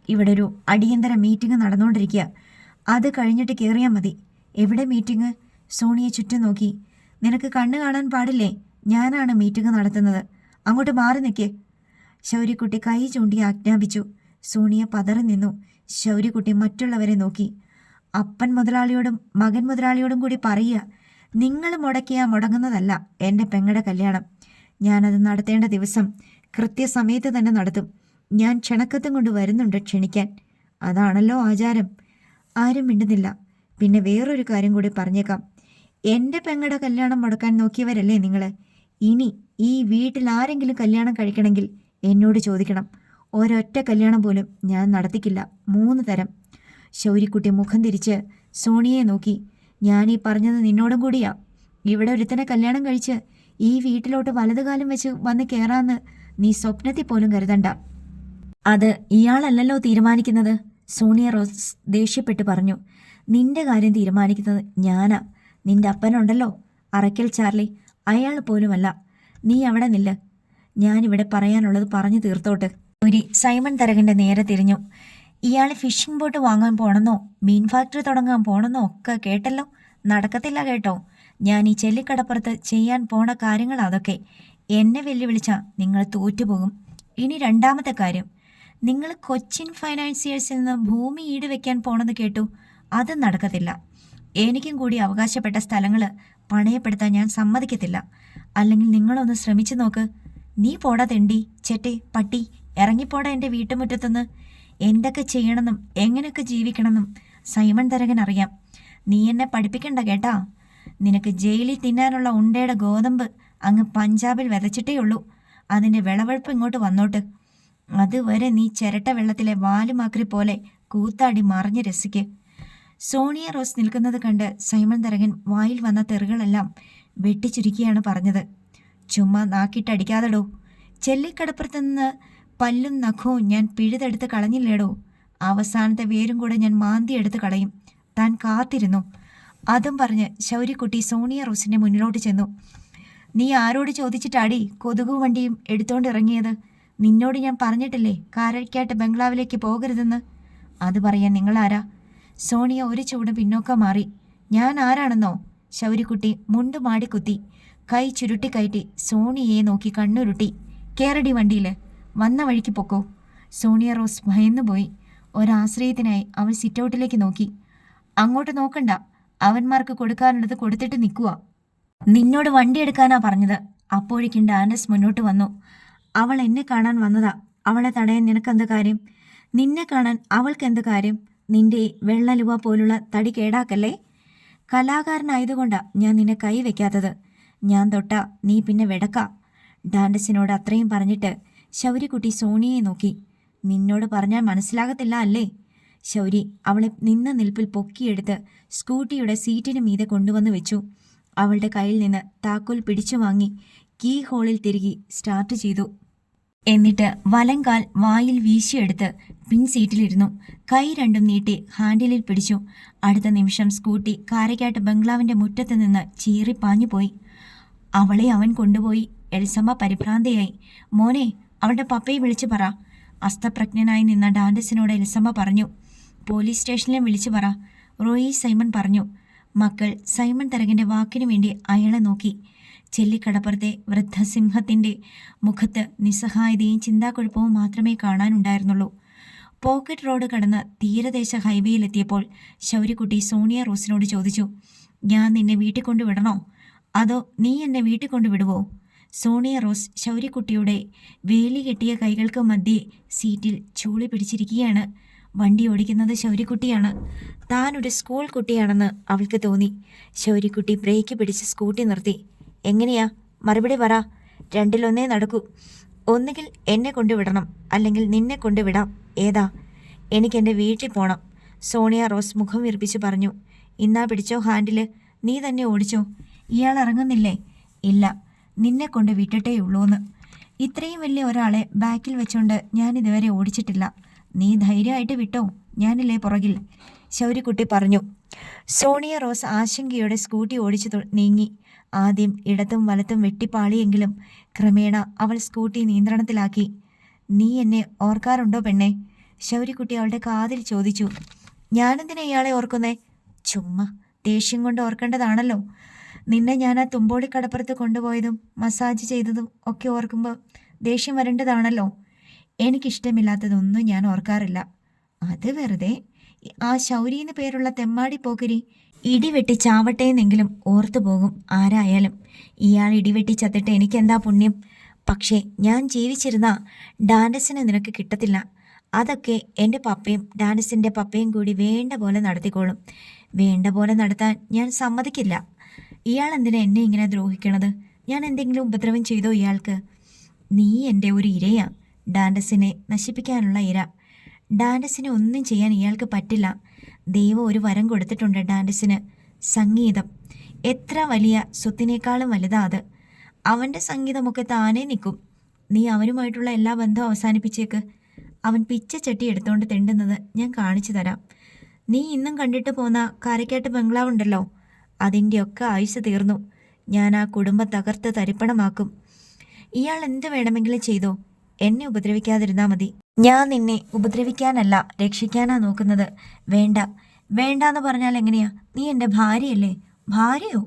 ഇവിടെ ഒരു അടിയന്തര മീറ്റിംഗ് നടന്നുകൊണ്ടിരിക്കുക. അത് കഴിഞ്ഞിട്ട് കയറിയാൽ മതി. എവിടെ മീറ്റിംഗ്? സോണിയ ചുറ്റും നോക്കി. നിനക്ക് കണ്ണ് കാണാൻ പാടില്ലേ? ഞാനാണ് മീറ്റിംഗ് നടത്തുന്നത്. അങ്ങോട്ട് മാറി നിൽക്കേ. ശൗര്യക്കുട്ടി കൈ ചൂണ്ടി ആജ്ഞാപിച്ചു. സോണിയ പതറി നിന്നു. ശൗര്യക്കുട്ടി മറ്റുള്ളവരെ നോക്കി. അപ്പൻ മുതലാളിയോടും മകൻ മുതലാളിയോടും കൂടി പറയുക, നിങ്ങൾ മുടക്കിയാൽ മുടങ്ങുന്നതല്ല എൻ്റെ പെങ്ങളുടെ കല്യാണം. ഞാനത് നടത്തേണ്ട ദിവസം കൃത്യസമയത്ത് തന്നെ നടത്തും. ഞാൻ ക്ഷണക്കത്തും കൊണ്ട് വരുന്നുണ്ട് ക്ഷണിക്കാൻ. അതാണല്ലോ ആചാരം. ആരും മിണ്ടുന്നില്ല. പിന്നെ വേറൊരു കാര്യം കൂടി പറഞ്ഞേക്കാം. എൻ്റെ പെങ്ങളുടെ കല്യാണം മുടക്കാൻ നോക്കിയവരല്ലേ നിങ്ങൾ? ഇനി ഈ വീട്ടിൽ ആരെങ്കിലും കല്യാണം കഴിക്കണമെങ്കിൽ എന്നോട് ചോദിക്കണം. ഒരൊറ്റ കല്യാണം പോലും ഞാൻ നടത്തിക്കില്ല. 3 തരം. ശൗര്യക്കുട്ടി മുഖം തിരിച്ച് സോണിയെ നോക്കി. ഞാനീ പറഞ്ഞത് നിന്നോടും കൂടിയാ. ഇവിടെ ഒരുത്തനെ കല്യാണം കഴിച്ച് ഈ വീട്ടിലോട്ട് വലതുകാലം വെച്ച് വന്ന് കയറാന്ന് നീ സ്വപ്നത്തിൽ പോലും കരുതണ്ട. അത് ഇയാളല്ലല്ലോ തീരുമാനിക്കുന്നത്. സോണിയ റോസ് ദേഷ്യപ്പെട്ട് പറഞ്ഞു. നിന്റെ കാര്യം തീരുമാനിക്കുന്നത് ഞാനാ. നിന്റെ അപ്പനുണ്ടല്ലോ, അറക്കൽ ചാർലി, അയാൾ പോലുമല്ല. നീ അവിടെ നില്ല്. ഞാനിവിടെ പറയാനുള്ളത് പറഞ്ഞു തീർത്തോട്ട്. സൈമൺ തരകന്റെ നേരെ തിരിഞ്ഞു. ഇയാൾ ഫിഷിംഗ് ബോട്ട് വാങ്ങാൻ പോണെന്നോ മീൻ ഫാക്ടറി തുടങ്ങാൻ പോണെന്നോ ഒക്കെ കേട്ടല്ലോ. നടക്കത്തില്ല കേട്ടോ. ഞാൻ ഈ ചെല്ലിക്കടപ്പുറത്ത് ചെയ്യാൻ പോണ കാര്യങ്ങൾ അതൊക്കെ. എന്നെ വെല്ലുവിളിച്ചാൽ നിങ്ങൾ തോറ്റുപോകും. ഇനി 2ാമത്തെ കാര്യം, നിങ്ങൾ കൊച്ചിൻ ഫൈനാൻസിയേഴ്സിൽ നിന്ന് ഭൂമി ഈട് വെക്കാൻ പോണെന്ന് കേട്ടു. അത് നടക്കത്തില്ല. എനിക്കും കൂടി അവകാശപ്പെട്ട സ്ഥലങ്ങൾ പണയപ്പെടുത്താൻ ഞാൻ സമ്മതിക്കത്തില്ല. അല്ലെങ്കിൽ നിങ്ങളൊന്ന് ശ്രമിച്ചു നോക്ക്. നീ പോടാ തെണ്ടി, ചെട്ടെ, പട്ടി, ഇറങ്ങിപ്പോടാ എൻ്റെ വീട്ടുമുറ്റത്തുനിന്ന്. എന്തൊക്കെ ചെയ്യണമെന്നും എങ്ങനെയൊക്കെ ജീവിക്കണമെന്നും സൈമൺ തരകൻ അറിയാം. നീ എന്നെ പഠിപ്പിക്കണ്ട കേട്ടാ. നിനക്ക് ജയിലിൽ തിന്നാനുള്ള ഉണ്ടയുടെ ഗോതമ്പ് അങ്ങ് പഞ്ചാബിൽ വിതച്ചിട്ടേ ഉള്ളൂ. അതിൻ്റെ വിളവെടുപ്പ് ഇങ്ങോട്ട് വന്നോട്ട്. അതുവരെ നീ ചിരട്ട വെള്ളത്തിലെ വാലുമാക്രി പോലെ കൂത്താടി മറിഞ്ഞ് രസിക്ക്. സോണിയ റോസ് നിൽക്കുന്നത് കണ്ട് സൈമൺ തരകൻ വായിൽ വന്ന തെറികളെല്ലാം വെട്ടിച്ചുരുക്കിയാണ് പറഞ്ഞത്. ചുമ്മാ നാക്കിട്ടടിക്കാതെടോ. ചെല്ലിക്കടപ്പുറത്ത് നിന്ന് പല്ലും നഖവും ഞാൻ പിഴുതെടുത്ത് കളഞ്ഞില്ലേടോ. അവസാനത്തെ വേരും കൂടെ ഞാൻ മാന്തിയെടുത്ത് കളയും. താൻ കാത്തിരുന്നു. അതും പറഞ്ഞ് ശൗര്യക്കുട്ടി സോണിയ റോസിൻ്റെ മുന്നിലോട്ട് ചെന്നു. നീ ആരോട് ചോദിച്ചിട്ടാടി കൊതുകു വണ്ടിയും എടുത്തോണ്ട് ഇറങ്ങിയത്? നിന്നോട് ഞാൻ പറഞ്ഞിട്ടില്ലേ കാരക്കാട്ട് ബംഗ്ലാവിലേക്ക് പോകരുതെന്ന്? അത് പറയാൻ നിങ്ങളാരാ? സോണിയ ഒരു ചൂട് പിന്നോക്കം മാറി. ഞാൻ ആരാണെന്നോ? ശൗരിക്കുട്ടി മുണ്ട് മാടി കുത്തി കൈ ചുരുട്ടി കയറ്റി സോണിയയെ നോക്കി കണ്ണുരുട്ടി. കേറടി വണ്ടിയിൽ, വന്ന വഴിക്ക് പൊക്കോ. സോണിയ റോസ് ഭയന്നുപോയി. ഒരാശ്രയത്തിനായി അവൾ സിറ്റൗട്ടിലേക്ക് നോക്കി. അങ്ങോട്ട് നോക്കണ്ട, അവന്മാർക്ക് കൊടുക്കാനുള്ളത് കൊടുത്തിട്ട് നിൽക്കുക. നിന്നോട് വണ്ടി എടുക്കാനാ പറഞ്ഞത്. അപ്പോഴേക്കും ഡാൻഡസ് മുന്നോട്ട് വന്നു. അവൾ എന്നെ കാണാൻ വന്നതാ. അവളെ തടയാൻ നിനക്കെന്ത് കാര്യം? നിന്നെ കാണാൻ അവൾക്കെന്ത് കാര്യം? നിന്റെ വെള്ളലുവ പോലുള്ള തടി കേടാക്കല്ലേ. കലാകാരനായതുകൊണ്ടാ ഞാൻ നിന്നെ കൈ വെക്കാത്തത്. ഞാൻ തൊട്ടാ നീ പിന്നെ വെടക്ക. ഡാൻഡസിനോട് അത്രയും പറഞ്ഞിട്ട് ശൗര്യക്കുട്ടി സോണിയെ നോക്കി. നിന്നോട് പറഞ്ഞാൽ മനസ്സിലാകത്തില്ല അല്ലേ? ശൗരി അവളെ നിന്ന നിൽപ്പിൽ പൊക്കിയെടുത്ത് സ്കൂട്ടിയുടെ സീറ്റിന് മീതെ കൊണ്ടുവന്ന് വെച്ചു. അവളുടെ കയ്യിൽ നിന്ന് താക്കോൽ പിടിച്ചു വാങ്ങി കീ ഹോളിൽ തിരികെ സ്റ്റാർട്ട് ചെയ്തു. എന്നിട്ട് വലങ്കാൽ വായിൽ വീശിയെടുത്ത് പിൻസീറ്റിലിരുന്നു. കൈ രണ്ടും നീട്ടി ഹാൻഡിലിൽ പിടിച്ചു. അടുത്ത നിമിഷം സ്കൂട്ടി കാരക്കാട്ട് ബംഗ്ലാവിന്റെ മുറ്റത്ത് നിന്ന് ചീറിപ്പാഞ്ഞുപോയി. അവളെ അവൻ കൊണ്ടുപോയി. എൽസമ്മ പരിഭ്രാന്തയായി. മോനെ, അവളുടെ പപ്പയെ വിളിച്ചു പറ. അസ്തപ്രജ്ഞനായി നിന്ന ഡാൻഡസിനോട് എൽസമ്മ പറഞ്ഞു. പോലീസ് സ്റ്റേഷനിലും വിളിച്ചു പറ, റോയി സൈമൺ പറഞ്ഞു. മക്കൾ സൈമൺ തരകന്റെ വാക്കിനു വേണ്ടി അയാളെ നോക്കി. ചെല്ലിക്കടപ്പുറത്തെ വൃദ്ധസിംഹത്തിന്റെ മുഖത്ത് നിസ്സഹായതയും ചിന്താക്കുഴപ്പവും മാത്രമേ കാണാനുണ്ടായിരുന്നുള്ളൂ. പോക്കറ്റ് റോഡ് കടന്ന് തീരദേശ ഹൈവേയിലെത്തിയപ്പോൾ ശൗര്യക്കുട്ടി സോണിയ റോസിനോട് ചോദിച്ചു, ഞാൻ നിന്നെ വീട്ടിൽ കൊണ്ടുവിടണോ, അതോ നീ എന്നെ വീട്ടിൽ കൊണ്ടുവിടുവോ? സോണിയ റോസ് ശൗര്യക്കുട്ടിയുടെ വേലി കെട്ടിയ കൈകൾക്ക് മധ്യേ സീറ്റിൽ ചൂളി പിടിച്ചിരിക്കുകയാണ്. വണ്ടി ഓടിക്കുന്നത് ശൗര്യക്കുട്ടിയാണ്. താനൊരു സ്കൂൾ കുട്ടിയാണെന്ന് അവൾക്ക് തോന്നി. ശൗര്യക്കുട്ടി ബ്രേക്ക് പിടിച്ച് സ്കൂട്ടി നിർത്തി. എങ്ങനെയാ? മറുപടി പറ. രണ്ടിലൊന്നേ നടക്കൂ. ഒന്നുകിൽ എന്നെ കൊണ്ടുവിടണം, അല്ലെങ്കിൽ നിന്നെ കൊണ്ടുവിടാം. ഏതാ? എനിക്കെൻ്റെ വീട്ടിൽ പോകണം. സോണിയ റോസ് മുഖം വിറപ്പിച്ച് പറഞ്ഞു. ഇന്നാ പിടിച്ചോ ഹാൻഡില്, നീ തന്നെ ഓടിച്ചോ. ഇയാൾ ഇറങ്ങുന്നില്ലേ? ഇല്ല, നിന്നെ കൊണ്ട് വിട്ടിട്ടേ ഉള്ളൂന്ന്. ഇത്രയും വലിയ ഒരാളെ ബാക്കിൽ വെച്ചുകൊണ്ട് ഞാനിതുവരെ ഓടിച്ചിട്ടില്ല. നീ ധൈര്യമായിട്ട് വിട്ടോ, ഞാനില്ലേ പുറകിൽ, ശൗര്യക്കുട്ടി പറഞ്ഞു. സോണിയ റോസ് ആശങ്കയോടെ സ്കൂട്ടി ഓടിച്ചു നീങ്ങി. ആദ്യം ഇടത്തും വലത്തും വെട്ടിപ്പാളിയെങ്കിലും ക്രമേണ അവൾ സ്കൂട്ടി നിയന്ത്രണത്തിലാക്കി. നീ എന്നെ ഓർക്കാറുണ്ടോ പെണ്ണെ? ശൗര്യക്കുട്ടി അവളുടെ കാതിൽ ചോദിച്ചു. ഞാനെന്തിനാ ഇയാളെ ഓർക്കുന്നേ? ചുമ്മാ ദേഷ്യം കൊണ്ട് ഓർക്കേണ്ടതാണല്ലോ. നിന്നെ ഞാൻ ആ തുമ്പോളി കടപ്പുറത്ത് കൊണ്ടുപോയതും മസാജ് ചെയ്തതും ഒക്കെ ഓർക്കുമ്പോൾ ദേഷ്യം വരേണ്ടതാണല്ലോ. എനിക്കിഷ്ടമില്ലാത്തതൊന്നും ഞാൻ ഓർക്കാറില്ല. അത് വെറുതെ. ആ ശൗരിന്ന് പേരുള്ള തെമ്മാടി പോക്കരി ഇടിവെട്ടി ചാവട്ടേന്നെങ്കിലും ഓർത്തു പോകും ആരായാലും. ഇയാൾ ഇടിവെട്ടി ചത്തിട്ട് എനിക്കെന്താ പുണ്യം? പക്ഷേ ഞാൻ ജീവിച്ചിരുന്ന ഡാൻഡസിനെ നിനക്ക് കിട്ടത്തില്ല. അതൊക്കെ എൻ്റെ പപ്പയും ഡാൻഡസിൻ്റെ പപ്പയും കൂടി വേണ്ട പോലെ നടത്തിക്കോളും. വേണ്ട പോലെ നടത്താൻ ഞാൻ സമ്മതിക്കില്ല. ഇയാൾ എന്തിനാ എന്നെ ഇങ്ങനെ ദ്രോഹിക്കണത്? ഞാൻ എന്തെങ്കിലും ഉപദ്രവം ചെയ്തോ ഇയാൾക്ക്? നീ എൻ്റെ ഒരു ഇരയാ, ഡാൻഡസിനെ നശിപ്പിക്കാനുള്ള ഇര. ഡാൻഡസിനെ ഒന്നും ചെയ്യാൻ ഇയാൾക്ക് പറ്റില്ല. ദൈവം ഒരു വരം കൊടുത്തിട്ടുണ്ട് ഡാൻഡസിന്, സംഗീതം. എത്ര വലിയ സ്വത്തിനേക്കാളും വലുതാ അത്. അവൻ്റെ സംഗീതമൊക്കെ താനേ നിൽക്കും. നീ അവനുമായിട്ടുള്ള എല്ലാ ബന്ധവും അവസാനിപ്പിച്ചേക്ക്. അവൻ പിച്ച ചട്ടി എടുത്തുകൊണ്ട് തെണ്ടുന്നത് ഞാൻ കാണിച്ചു തരാം. നീ ഇന്നും കണ്ടിട്ട് പോന്ന കാരക്കാട്ട് ബംഗ്ലാവുണ്ടല്ലോ, അതിൻ്റെയൊക്കെ ആയുസ് തീർന്നു. ഞാൻ ആ കുടുംബം തകർത്ത് തരിപ്പണമാക്കും. ഇയാൾ എന്ത് വേണമെങ്കിലും ചെയ്തോ, എന്നെ ഉപദ്രവിക്കാതിരുന്നാൽ മതി. ഞാൻ നിന്നെ ഉപദ്രവിക്കാനല്ല, രക്ഷിക്കാനാ നോക്കുന്നത്. വേണ്ട വേണ്ടാന്ന് പറഞ്ഞാൽ എങ്ങനെയാ? നീ എൻ്റെ ഭാര്യയല്ലേ. ഭാര്യയോ?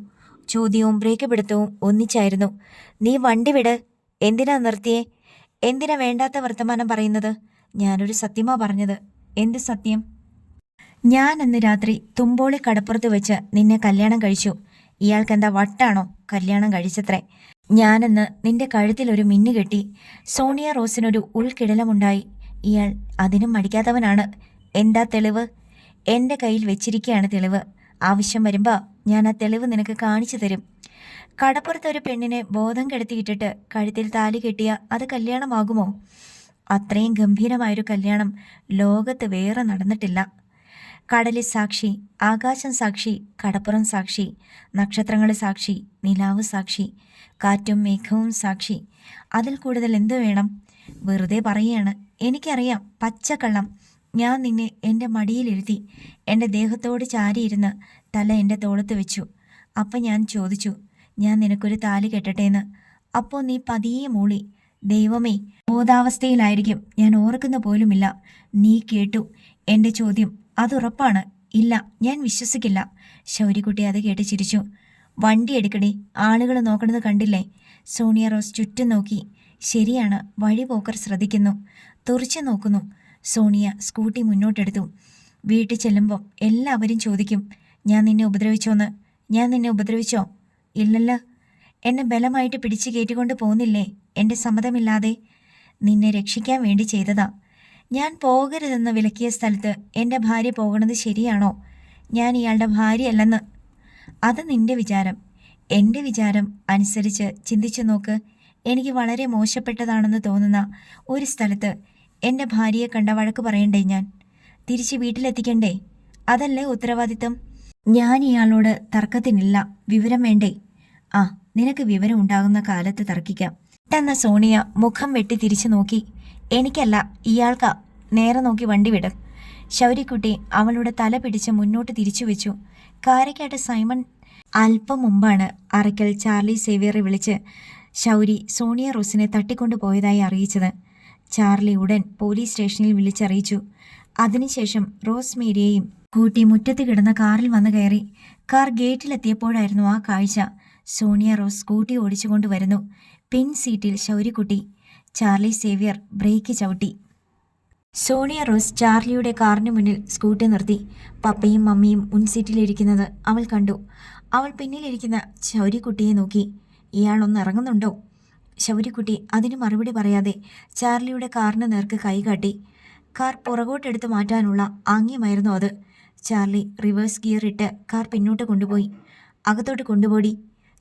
ചോദ്യവും ബ്രേക്ക് പിടുത്തവും ഒന്നിച്ചായിരുന്നു. നീ വണ്ടി വിട്. എന്തിനാ നിർത്തിയേ? എന്തിനാ വേണ്ടാത്ത വർത്തമാനം പറയുന്നത്? ഞാനൊരു സത്യമാ പറഞ്ഞത്. എന്ത് സത്യം? ഞാൻ അന്ന് രാത്രി തുമ്പോളി കടപ്പുറത്ത് വെച്ച് നിന്നെ കല്യാണം കഴിച്ചു. ഇയാൾക്കെന്താ വട്ടാണോ? കല്യാണം കഴിച്ചത്രേ. ഞാനെന്ന് നിന്റെ കഴുത്തിലൊരു മിന്നു കെട്ടി. സോണിയ റോസിനൊരു ഉൾക്കിടലമുണ്ടായി. ഇയാൾ അതിനും മടിക്കാത്തവനാണ്. എന്താ തെളിവ്? എൻ്റെ കയ്യിൽ വെച്ചിരിക്കുകയാണ് തെളിവ്. ആവശ്യം വരുമ്പോൾ ഞാൻ ആ തെളിവ് നിനക്ക് കാണിച്ചു തരും. കടപ്പുറത്ത് ഒരു പെണ്ണിനെ ബോധം കെടുത്തിയിട്ടിട്ട് കഴുത്തിൽ താലി കെട്ടിയ അത് കല്യാണമാകുമോ? അത്രയും ഗംഭീരമായൊരു കല്യാണം ലോകത്ത് വേറെ നടന്നിട്ടില്ല. കടല് സാക്ഷി, ആകാശം സാക്ഷി, കടപ്പുറം സാക്ഷി, നക്ഷത്രങ്ങൾ സാക്ഷി, നിലാവ് സാക്ഷി, കാറ്റും മേഘവും സാക്ഷി. അതിൽ കൂടുതൽ എന്തു വേണം? വെറുതെ പറയുകയാണ്. എനിക്കറിയാം, പച്ചക്കള്ളം. ഞാൻ നിന്നെ എൻ്റെ മടിയിലിരുത്തി എൻ്റെ ദേഹത്തോട് ചാരിയിരുന്ന് തല എൻ്റെ തോളത്ത് വെച്ചു. അപ്പം ഞാൻ ചോദിച്ചു, ഞാൻ നിനക്കൊരു താലി കെട്ടട്ടേന്ന്. അപ്പോൾ നീ പതിയെ മൂളി. ദൈവമേ, ബോധാവസ്ഥയിലായിരിക്കും, ഞാൻ ഓർക്കുന്ന പോലുമില്ല. നീ കേട്ടു എൻ്റെ ചോദ്യം? അതുറപ്പാണ്. ഇല്ല, ഞാൻ വിശ്വസിക്കില്ല. ശൗര്യക്കുട്ടി അത് കേട്ട് ചിരിച്ചു. വണ്ടി എടുക്കടി, ആളുകൾ നോക്കണത് കണ്ടില്ലേ? സോണിയ റോസ് ചുറ്റും നോക്കി. ശരിയാണ്, വഴിപോക്കർ ശ്രദ്ധിക്കുന്നു, തുറച്ചു നോക്കുന്നു. സോണിയ സ്കൂട്ടി മുന്നോട്ടെടുത്തു. വീട്ടിൽ ചെല്ലുമ്പം എല്ലാവരും ചോദിക്കും, ഞാൻ നിന്നെ ഉപദ്രവിച്ചോന്ന്. ഞാൻ നിന്നെ ഉപദ്രവിച്ചോ? ഇല്ലല്ലോ. എന്നെ ബലമായിട്ട് പിടിച്ചു കയറ്റിക്കൊണ്ട് പോകുന്നില്ലേ എൻ്റെ സമ്മതമില്ലാതെ? നിന്നെ രക്ഷിക്കാൻ വേണ്ടി ചെയ്തതാ. ഞാൻ പോകരുതെന്ന് വിലക്കിയ സ്ഥലത്ത് എൻ്റെ ഭാര്യ പോകണത് ശരിയാണോ? ഞാൻ ഇയാളുടെ ഭാര്യയല്ലെന്ന്. അത് നിന്റെ വിചാരം. എൻ്റെ വിചാരം അനുസരിച്ച് ചിന്തിച്ചു നോക്ക്. എനിക്ക് വളരെ മോശപ്പെട്ടതാണെന്ന് തോന്നുന്ന ഒരു സ്ഥലത്ത് എൻ്റെ ഭാര്യയെ കണ്ട വഴക്ക് പറയണ്ടേ? ഞാൻ തിരിച്ച് വീട്ടിലെത്തിക്കണ്ടേ? അതല്ലേ ഉത്തരവാദിത്തം? ഞാൻ ഇയാളോട് തർക്കത്തിനില്ല. വിവരം വേണ്ടേ? ആ, നിനക്ക് വിവരം ഉണ്ടാകുന്ന കാലത്ത് തർക്കിക്കാം. പെട്ടെന്ന് സോണിയ മുഖം വെട്ടി തിരിച്ചു നോക്കി. എനിക്കല്ല, ഇയാൾക്കാ. നേരെ നോക്കി വണ്ടി വിട്. ശൗര്യക്കുട്ടി അവളുടെ തല പിടിച്ച് മുന്നോട്ട് തിരിച്ചു വെച്ചു. കാരക്കാട്ട് സൈമൺ അല്പം മുമ്പാണ് അറയ്ക്കൽ ചാർലി സേവിയറെ വിളിച്ച് ശൗരി സോണിയ റോസിനെ തട്ടിക്കൊണ്ടു പോയതായി അറിയിച്ചത്. ചാർലി ഉടൻ പോലീസ് സ്റ്റേഷനിൽ വിളിച്ചറിയിച്ചു. അതിനുശേഷം റോസ് മേരിയെയും കൂട്ടി മുറ്റത്ത് കിടന്ന കാറിൽ വന്നു കയറി. കാർ ഗേറ്റിലെത്തിയപ്പോഴായിരുന്നു ആ കാഴ്ച. സോണിയ റോസ് സ്കൂട്ടി ഓടിച്ചുകൊണ്ട് വരുന്നു. പിൻ സീറ്റിൽ ശൗര്യക്കുട്ടി. ചാർലി സേവിയർ ബ്രേക്ക് ചവിട്ടി. സോണിയ റോസ് ചാർലിയുടെ കാറിന് മുന്നിൽ സ്കൂട്ടി നിർത്തി. പപ്പയും മമ്മിയും മുൻസീറ്റിലിരിക്കുന്നത് അവൾ കണ്ടു. അവൾ പിന്നിലിരിക്കുന്ന ശൗര്യക്കുട്ടിയെ നോക്കി. ഇയാളൊന്ന് ഇറങ്ങുന്നുണ്ടോ? ശൗര്യക്കുട്ടി അതിന് മറുപടി പറയാതെ ചാർലിയുടെ കാറിന് നേർക്ക് കൈകാട്ടി. കാർ പുറകോട്ടെടുത്ത് മാറ്റാനുള്ള ആംഗ്യമായിരുന്നു അത്. ചാർലി റിവേഴ്സ് ഗിയർ ഇട്ട് കാർ പിന്നോട്ട് കൊണ്ടുപോയി. അകത്തോട്ട് കൊണ്ടുപോടി,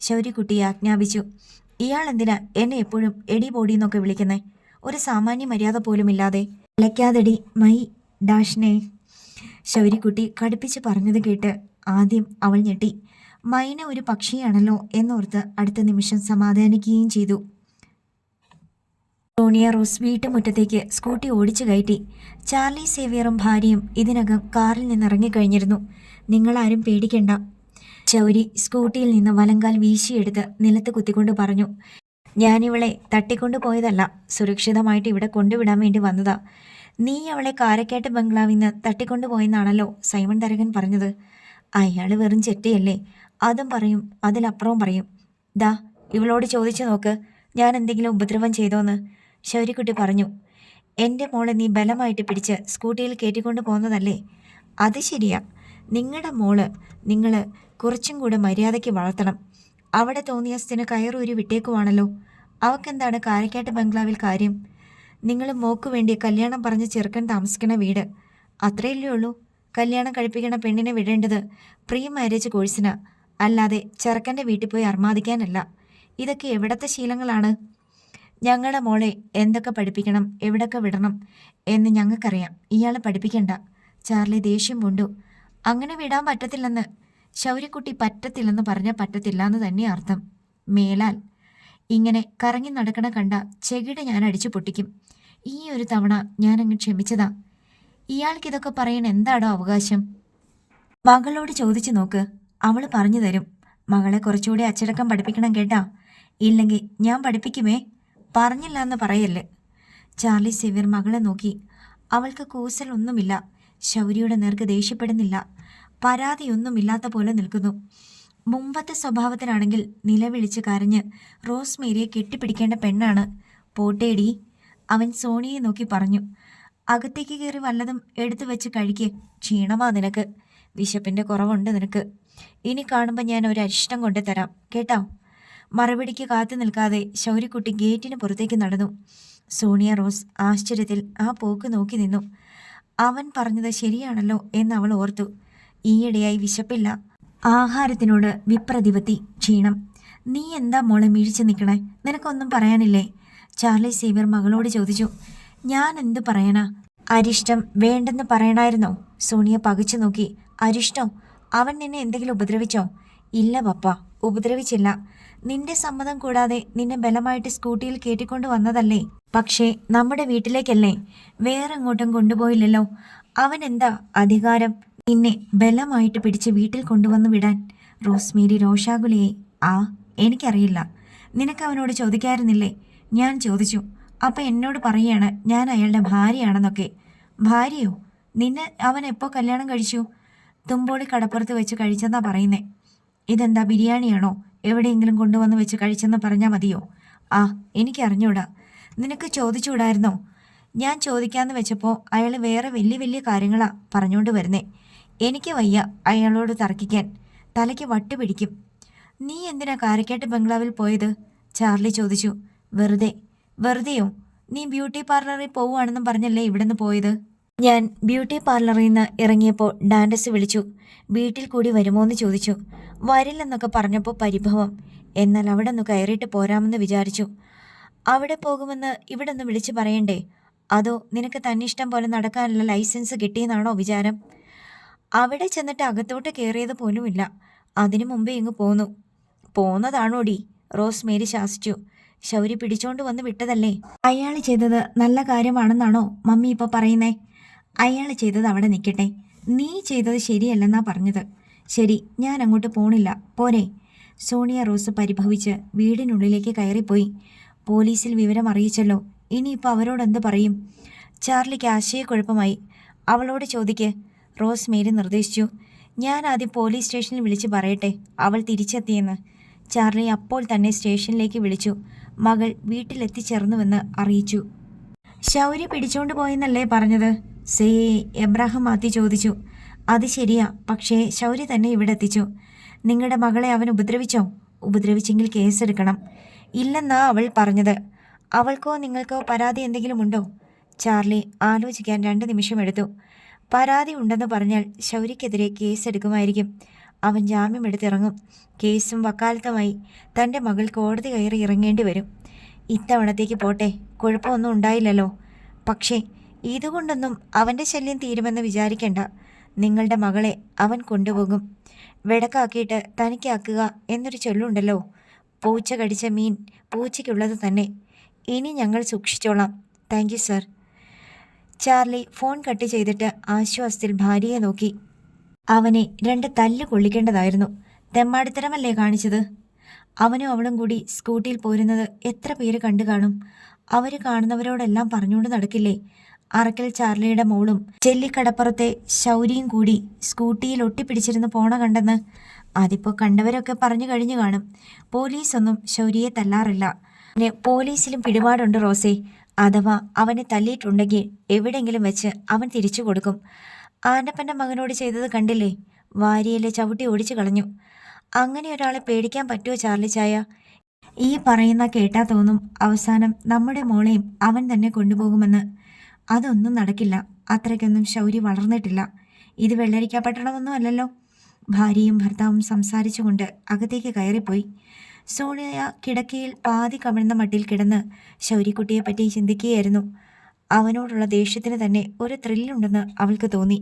ശൗര്യക്കുട്ടി ആജ്ഞാപിച്ചു. ഇയാൾ എന്തിനാ എന്നെ എപ്പോഴും എടി ബോഡിന്നൊക്കെ വിളിക്കുന്നേ? ഒരു സാമാന്യ മര്യാദ പോലുമില്ലാതെ. വിളയ്ക്കാതെടി മൈ ഡാഷ്നെ. ശൗര്യക്കുട്ടി കടുപ്പിച്ച് പറഞ്ഞത് കേട്ട് ആദ്യം അവൾ ഞെട്ടി. മൈന ഒരു പക്ഷിയാണല്ലോ എന്നോർത്ത് അടുത്ത നിമിഷം സമാധാനിക്കുകയും ചെയ്തു. സോണിയ റോസ് വീട്ടുമുറ്റത്തേക്ക് സ്കൂട്ടി ഓടിച്ചു കയറ്റി. ചാർലി സേവിയറും ഭാര്യയും ഇതിനകം കാറിൽ നിന്നിറങ്ങിക്കഴിഞ്ഞിരുന്നു. നിങ്ങളാരും പേടിക്കണ്ട. ശൗരി സ്കൂട്ടിയിൽ നിന്ന് വലങ്കാൽ വീശിയെടുത്ത് നിലത്ത് കുത്തിക്കൊണ്ട് പറഞ്ഞു. ഞാനിവളെ തട്ടിക്കൊണ്ടു പോയതല്ല, സുരക്ഷിതമായിട്ട് ഇവിടെ കൊണ്ടുവിടാൻ വേണ്ടി വന്നതാ. നീ അവളെ കാരക്കാട്ട് ബംഗ്ലാവിൽ നിന്ന് തട്ടിക്കൊണ്ടുപോയെന്നാണല്ലോ സൈമൺ തരകൻ പറഞ്ഞത്. അയാൾ വെറും ചെറ്റയല്ലേ? അതും പറയും, അതിലപ്പുറവും പറയും. ദാ ഇവളോട് ചോദിച്ചു നോക്ക്, ഞാൻ എന്തെങ്കിലും ഉപദ്രവം ചെയ്തോന്ന്. ശൗര്യക്കുട്ടി പറഞ്ഞു. എൻ്റെ മോളെ നീ ബലമായിട്ട് പിടിച്ച് സ്കൂട്ടിയിൽ കയറ്റിക്കൊണ്ട് പോകുന്നതല്ലേ? അത് ശരിയാ. നിങ്ങളുടെ മോള് നിങ്ങൾ കുറച്ചും കൂടെ മര്യാദയ്ക്ക് വളർത്തണം. അവിടെ തോന്നിയസ്ഥന് കയറൂരി വിട്ടേക്കുവാണല്ലോ. അവക്കെന്താണ് കാരക്കാട്ട് ബംഗ്ലാവിൽ കാര്യം? നിങ്ങൾ മോക്ക് വേണ്ടി കല്യാണം പറഞ്ഞ് ചെറുക്കൻ താമസിക്കണ വീട്, അത്രയല്ലേ ഉള്ളൂ. കല്യാണം കഴിപ്പിക്കണ പെണ്ണിനെ വിടേണ്ടത് പ്രീ മാരേജ് കോഴ്സിനാ, അല്ലാതെ ചെറുക്കൻ്റെ വീട്ടിൽ പോയി അർമാദിക്കാനല്ല. ഇതൊക്കെ എവിടത്തെ ശീലങ്ങളാണ്? ഞങ്ങളുടെ മോളെ എന്തൊക്കെ പഠിപ്പിക്കണം, എവിടൊക്കെ വിടണം എന്ന് ഞങ്ങൾക്കറിയാം. ഇയാളെ പഠിപ്പിക്കണ്ട. ചാർലി ദേഷ്യം കൊണ്ടു. അങ്ങനെ വിടാൻ പറ്റത്തില്ലെന്ന്. ശൗര്യക്കുട്ടി പറ്റത്തില്ലെന്ന് പറഞ്ഞാൽ പറ്റത്തില്ല എന്ന് തന്നെ അർത്ഥം. മേലാൽ ഇങ്ങനെ കറങ്ങി നടക്കണ കണ്ട ചെകിട ഞാൻ അടിച്ചു പൊട്ടിക്കും. ഈ ഒരു തവണ ഞാനങ്ങ് ക്ഷമിച്ചതാ. ഇയാൾക്കിതൊക്കെ പറയാൻ എന്താടോ അവകാശം? മകളോട് ചോദിച്ചു നോക്ക്, അവൾ പറഞ്ഞു തരും. മകളെ കുറച്ചുകൂടി അച്ചടക്കം പഠിപ്പിക്കണം കേട്ടാ. ഇല്ലെങ്കിൽ ഞാൻ പഠിപ്പിക്കുമേ. പറഞ്ഞില്ല എന്ന് പറയല്ലേ. ചാർലി സേവിയർ മകളെ നോക്കി. അവൾക്ക് കൂസലൊന്നുമില്ല. ശൗര്യയുടെ നേർക്ക് ദേഷ്യപ്പെടുന്നില്ല. പരാതിയൊന്നുമില്ലാത്ത പോലെ നിൽക്കുന്നു. മുമ്പത്തെ സ്വഭാവത്തിനാണെങ്കിൽ നിലവിളിച്ച് കരഞ്ഞ് റോസ് മേരിയെ കെട്ടിപ്പിടിക്കേണ്ട പെണ്ണാണ്. പോട്ടേടി, അവൻ സോണിയെ നോക്കി പറഞ്ഞു. അകത്തേക്ക് കയറി വല്ലതും എടുത്തു വെച്ച് കഴിക്ക്. ക്ഷീണമാ നിനക്ക്. വിശപ്പിൻ്റെ കുറവുണ്ട് നിനക്ക്. ഇനി കാണുമ്പോൾ ഞാൻ ഒരു അരിഷ്ടം കൊണ്ട് തരാം കേട്ടോ. മറുപടിക്ക് കാത്തു നിൽക്കാതെ ശൗര്യക്കുട്ടി ഗേറ്റിന് പുറത്തേക്ക് നടന്നു. സോണിയ റോസ് ആശ്ചര്യത്തിൽ ആ പോക്ക് നോക്കി നിന്നു. അവൻ പറഞ്ഞത് ശരിയാണല്ലോ എന്ന് അവൾ ഓർത്തു. ഈയിടെയായി വിശപ്പില്ല. ആഹാരത്തിനോട് വിപ്രതിപത്തി, ക്ഷീണം. നീ എന്താ മോളെ മിഴിച്ചു നിൽക്കണേ? നിനക്കൊന്നും പറയാനില്ലേ? ചാർലി സേവിയർ മകളോട് ചോദിച്ചു. ഞാൻ എന്തു പറയാനാ? അരിഷ്ടം വേണ്ടെന്ന് പറയണായിരുന്നോ? സോണിയ പകച്ചു നോക്കി. അരിഷ്ടോ? അവൻ നിന്നെ എന്തെങ്കിലും ഉപദ്രവിച്ചോ? ഇല്ല പപ്പ, ഉപദ്രവിച്ചില്ല. നിന്റെ സമ്മതം കൂടാതെ നിന്നെ ബലമായിട്ട് സ്കൂട്ടിയിൽ കയറ്റിക്കൊണ്ട് വന്നതല്ലേ. പക്ഷേ നമ്മുടെ വീട്ടിലേക്കല്ലേ, വേറെങ്ങോട്ടും കൊണ്ടുപോയില്ലല്ലോ. അവൻ എന്താ അധികാരം നിന്നെ ബലമായിട്ട് പിടിച്ച് വീട്ടിൽ കൊണ്ടുവന്ന് വിടാൻ? റോസ്മേരി രോഷാകുലയെ. ആ, എനിക്കറിയില്ല. നിനക്ക് അവനോട് ചോദിക്കായിരുന്നില്ലേ? ഞാൻ ചോദിച്ചു. അപ്പം എന്നോട് പറയുകയാണ് ഞാൻ അയാളുടെ ഭാര്യയാണെന്നൊക്കെ. ഭാര്യയോ? നിന്നെ അവൻ എപ്പോൾ കല്യാണം കഴിച്ചു? തുമ്പോളി കടപ്പുറത്ത് വെച്ച് കഴിച്ചെന്നാ പറയുന്നേ. ഇതെന്താ ബിരിയാണിയാണോ? എവിടെയെങ്കിലും കൊണ്ടുവന്ന് വെച്ച് കഴിച്ചെന്ന് പറഞ്ഞാൽ മതിയോ? ആ, എനിക്കറിഞ്ഞൂടാ. നിനക്ക് ചോദിച്ചുകൂടായിരുന്നോ? ഞാൻ ചോദിക്കാമെന്ന് വെച്ചപ്പോൾ അയാൾ വേറെ വലിയ വലിയ കാര്യങ്ങളാ പറഞ്ഞുകൊണ്ട് വരുന്നേ. എനിക്ക് വയ്യ അയാളോട് തർക്കിക്കാൻ. തലയ്ക്ക് വട്ട് പിടിക്കും. നീ എന്തിനാ കാരക്കാട്ട് ബംഗ്ലാവിൽ പോയത്? ചാർലി ചോദിച്ചു. വെറുതെയോ? നീ ബ്യൂട്ടി പാർലറിൽ പോവുകയാണെന്നും പറഞ്ഞല്ലേ ഇവിടുന്ന് പോയത്? ഞാൻ ബ്യൂട്ടി പാർലറിൽ നിന്ന് ഇറങ്ങിയപ്പോൾ ഡാൻഡസ് വിളിച്ചു. വീട്ടിൽ കൂടി വരുമോ എന്ന് ചോദിച്ചു. വരില്ലെന്നൊക്കെ പറഞ്ഞപ്പോൾ പരിഭവം. എന്നാൽ അവിടെ നിന്ന് കയറിയിട്ട് പോരാമെന്ന് വിചാരിച്ചു. അവിടെ പോകുമെന്ന് ഇവിടെ ഒന്ന് വിളിച്ചു പറയണ്ടേ? അതോ നിനക്ക് തന്നിഷ്ടം പോലെ നടക്കാനുള്ള ലൈസൻസ് കിട്ടിയെന്നാണോ വിചാരം? അവിടെ ചെന്നിട്ട് അകത്തോട്ട് കയറിയത് പോലുമില്ല. അതിനു മുമ്പേ ഇങ്ങ് പോന്നു. പോന്നതാണോടി? റോസ്മേരി ശാസിച്ചു. ശൗരി പിടിച്ചോണ്ട് വന്ന് വിട്ടതല്ലേ. അയാൾ ചെയ്തത് നല്ല കാര്യമാണെന്നാണോ മമ്മി ഇപ്പോൾ പറയുന്നേ? അയാൾ ചെയ്തത് അവിടെ നിൽക്കട്ടെ. നീ ചെയ്തത് ശരിയല്ലെന്നാ പറഞ്ഞത്. ശരി, ഞാൻ അങ്ങോട്ട് പോണില്ല. പോരെ? സോണിയ റോസ് പരിഭവിച്ച് വീടിനുള്ളിലേക്ക് കയറിപ്പോയി. പോലീസിൽ വിവരം അറിയിച്ചല്ലോ. ഇനിയിപ്പോൾ അവരോടെന്ത് പറയും? ചാർലിക്ക് ആശയക്കുഴപ്പമായി. അവളോട് ചോദിക്ക്, റോസ് മേരി നിർദ്ദേശിച്ചു. ഞാൻ ആദ്യം പോലീസ് സ്റ്റേഷനിൽ വിളിച്ച് പറയട്ടെ അവൾ തിരിച്ചെത്തിയെന്ന്. ചാർലി അപ്പോൾ തന്നെ സ്റ്റേഷനിലേക്ക് വിളിച്ചു. മകൾ വീട്ടിലെത്തിച്ചേർന്നുവെന്ന് അറിയിച്ചു. ശൗര്യ പിടിച്ചോണ്ട് പോയെന്നല്ലേ പറഞ്ഞത്? എബ്രാഹിം മാത്യു ചോദിച്ചു. അത് ശരിയാ, പക്ഷേ ശൗര്യ തന്നെ ഇവിടെ എത്തിച്ചു. നിങ്ങളുടെ മകളെ അവൻ ഉപദ്രവിച്ചോ? ഉപദ്രവിച്ചെങ്കിൽ കേസെടുക്കണം. ഇല്ലെന്നാ അവൾ പറഞ്ഞത്. അവൾക്കോ നിങ്ങൾക്കോ പരാതി എന്തെങ്കിലും ഉണ്ടോ? ചാർലി ആലോചിക്കാൻ 2 നിമിഷം എടുത്തു. പരാതി ഉണ്ടെന്ന് പറഞ്ഞാൽ ശൗര്യക്കെതിരെ കേസെടുക്കുമായിരിക്കും. അവൻ ജാമ്യമെടുത്തിറങ്ങും. കേസും വക്കാലത്തുമായി തൻ്റെ മകൾ കോടതി കയറി ഇറങ്ങേണ്ടി വരും. ഇത്തവണത്തേക്ക് പോട്ടെ, കുഴപ്പമൊന്നും ഉണ്ടായില്ലല്ലോ. പക്ഷേ ഇതുകൊണ്ടൊന്നും അവൻ്റെ ശല്യം തീരുമെന്ന് വിചാരിക്കേണ്ട. നിങ്ങളുടെ മകളെ അവൻ കൊണ്ടുപോകും. വെടക്കാക്കിയിട്ട് തനിക്കാക്കുക എന്നൊരു ചൊല്ലുണ്ടല്ലോ. പൂച്ച കടിച്ച മീൻ പൂച്ചയ്ക്കുള്ളത് തന്നെ. ഇനി ഞങ്ങൾ സൂക്ഷിച്ചോളാം. Thank you sir. Charlie phone cut ചെയ്തിട്ട് ആശ്വാസത്തിൽ ഭാര്യയെ നോക്കി. അവനെ 2 തല്ല് കൊള്ളിക്കേണ്ടതായിരുന്നു. തെമ്മാടിത്തരമല്ലേ കാണിച്ചത്? അവനും അവളും കൂടി സ്കൂട്ടിയിൽ പോരുന്നത് എത്ര പേര് കണ്ടു കാണും? അവർ കാണുന്നവരോടെല്ലാം പറഞ്ഞുകൊണ്ട് നടക്കില്ലേ? അറക്കൽ ചാർലിയുടെ മോളും ചെല്ലിക്കടപ്പുറത്തെ ശൗരിയും കൂടി സ്കൂട്ടിയിൽ ഒട്ടിപ്പിടിച്ചിരുന്ന് പോണ കണ്ടെന്ന്. അതിപ്പോൾ കണ്ടവരൊക്കെ പറഞ്ഞു കഴിഞ്ഞു കാണും. പോലീസൊന്നും ശൗരിയെ തല്ലാറില്ല. പിന്നെ പോലീസിലും പിടിപാടുണ്ട് റോസേ. അഥവാ അവനെ തല്ലിയിട്ടുണ്ടെങ്കിൽ എവിടെയെങ്കിലും വെച്ച് അവൻ തിരിച്ചു കൊടുക്കും. ആൻ്റപ്പൻ്റെ മകനോട് ചെയ്തത് കണ്ടില്ലേ? വാരിയിലെ ചവിട്ടി ഓടിച്ചു കളഞ്ഞു. അങ്ങനെ ഒരാളെ പേടിക്കാൻ പറ്റുമോ ചാർലി ചായ? ഈ പറയുന്ന കേട്ടാ തോന്നും അവസാനം നമ്മുടെ മോളെയും അവൻ തന്നെ കൊണ്ടുപോകുമെന്ന്. അതൊന്നും നടക്കില്ല. അത്രയ്ക്കൊന്നും ശൗരി വളർന്നിട്ടില്ല. ഇത് വെള്ളരിക്കാപട്ടണമൊന്നും അല്ലല്ലോ. ഭാര്യയും ഭർത്താവും സംസാരിച്ചുകൊണ്ട് അകത്തേക്ക് കയറിപ്പോയി. സോണിയ കിടക്കയിൽ പാതി കമിഴ്ന്ന മട്ടിൽ കിടന്ന് ശൗര്യക്കുട്ടിയെപ്പറ്റി ചിന്തിക്കുകയായിരുന്നു. അവനോടുള്ള ദേഷ്യത്തിന് തന്നെ ഒരു ത്രില്ലുണ്ടെന്ന് അവൾക്ക് തോന്നി.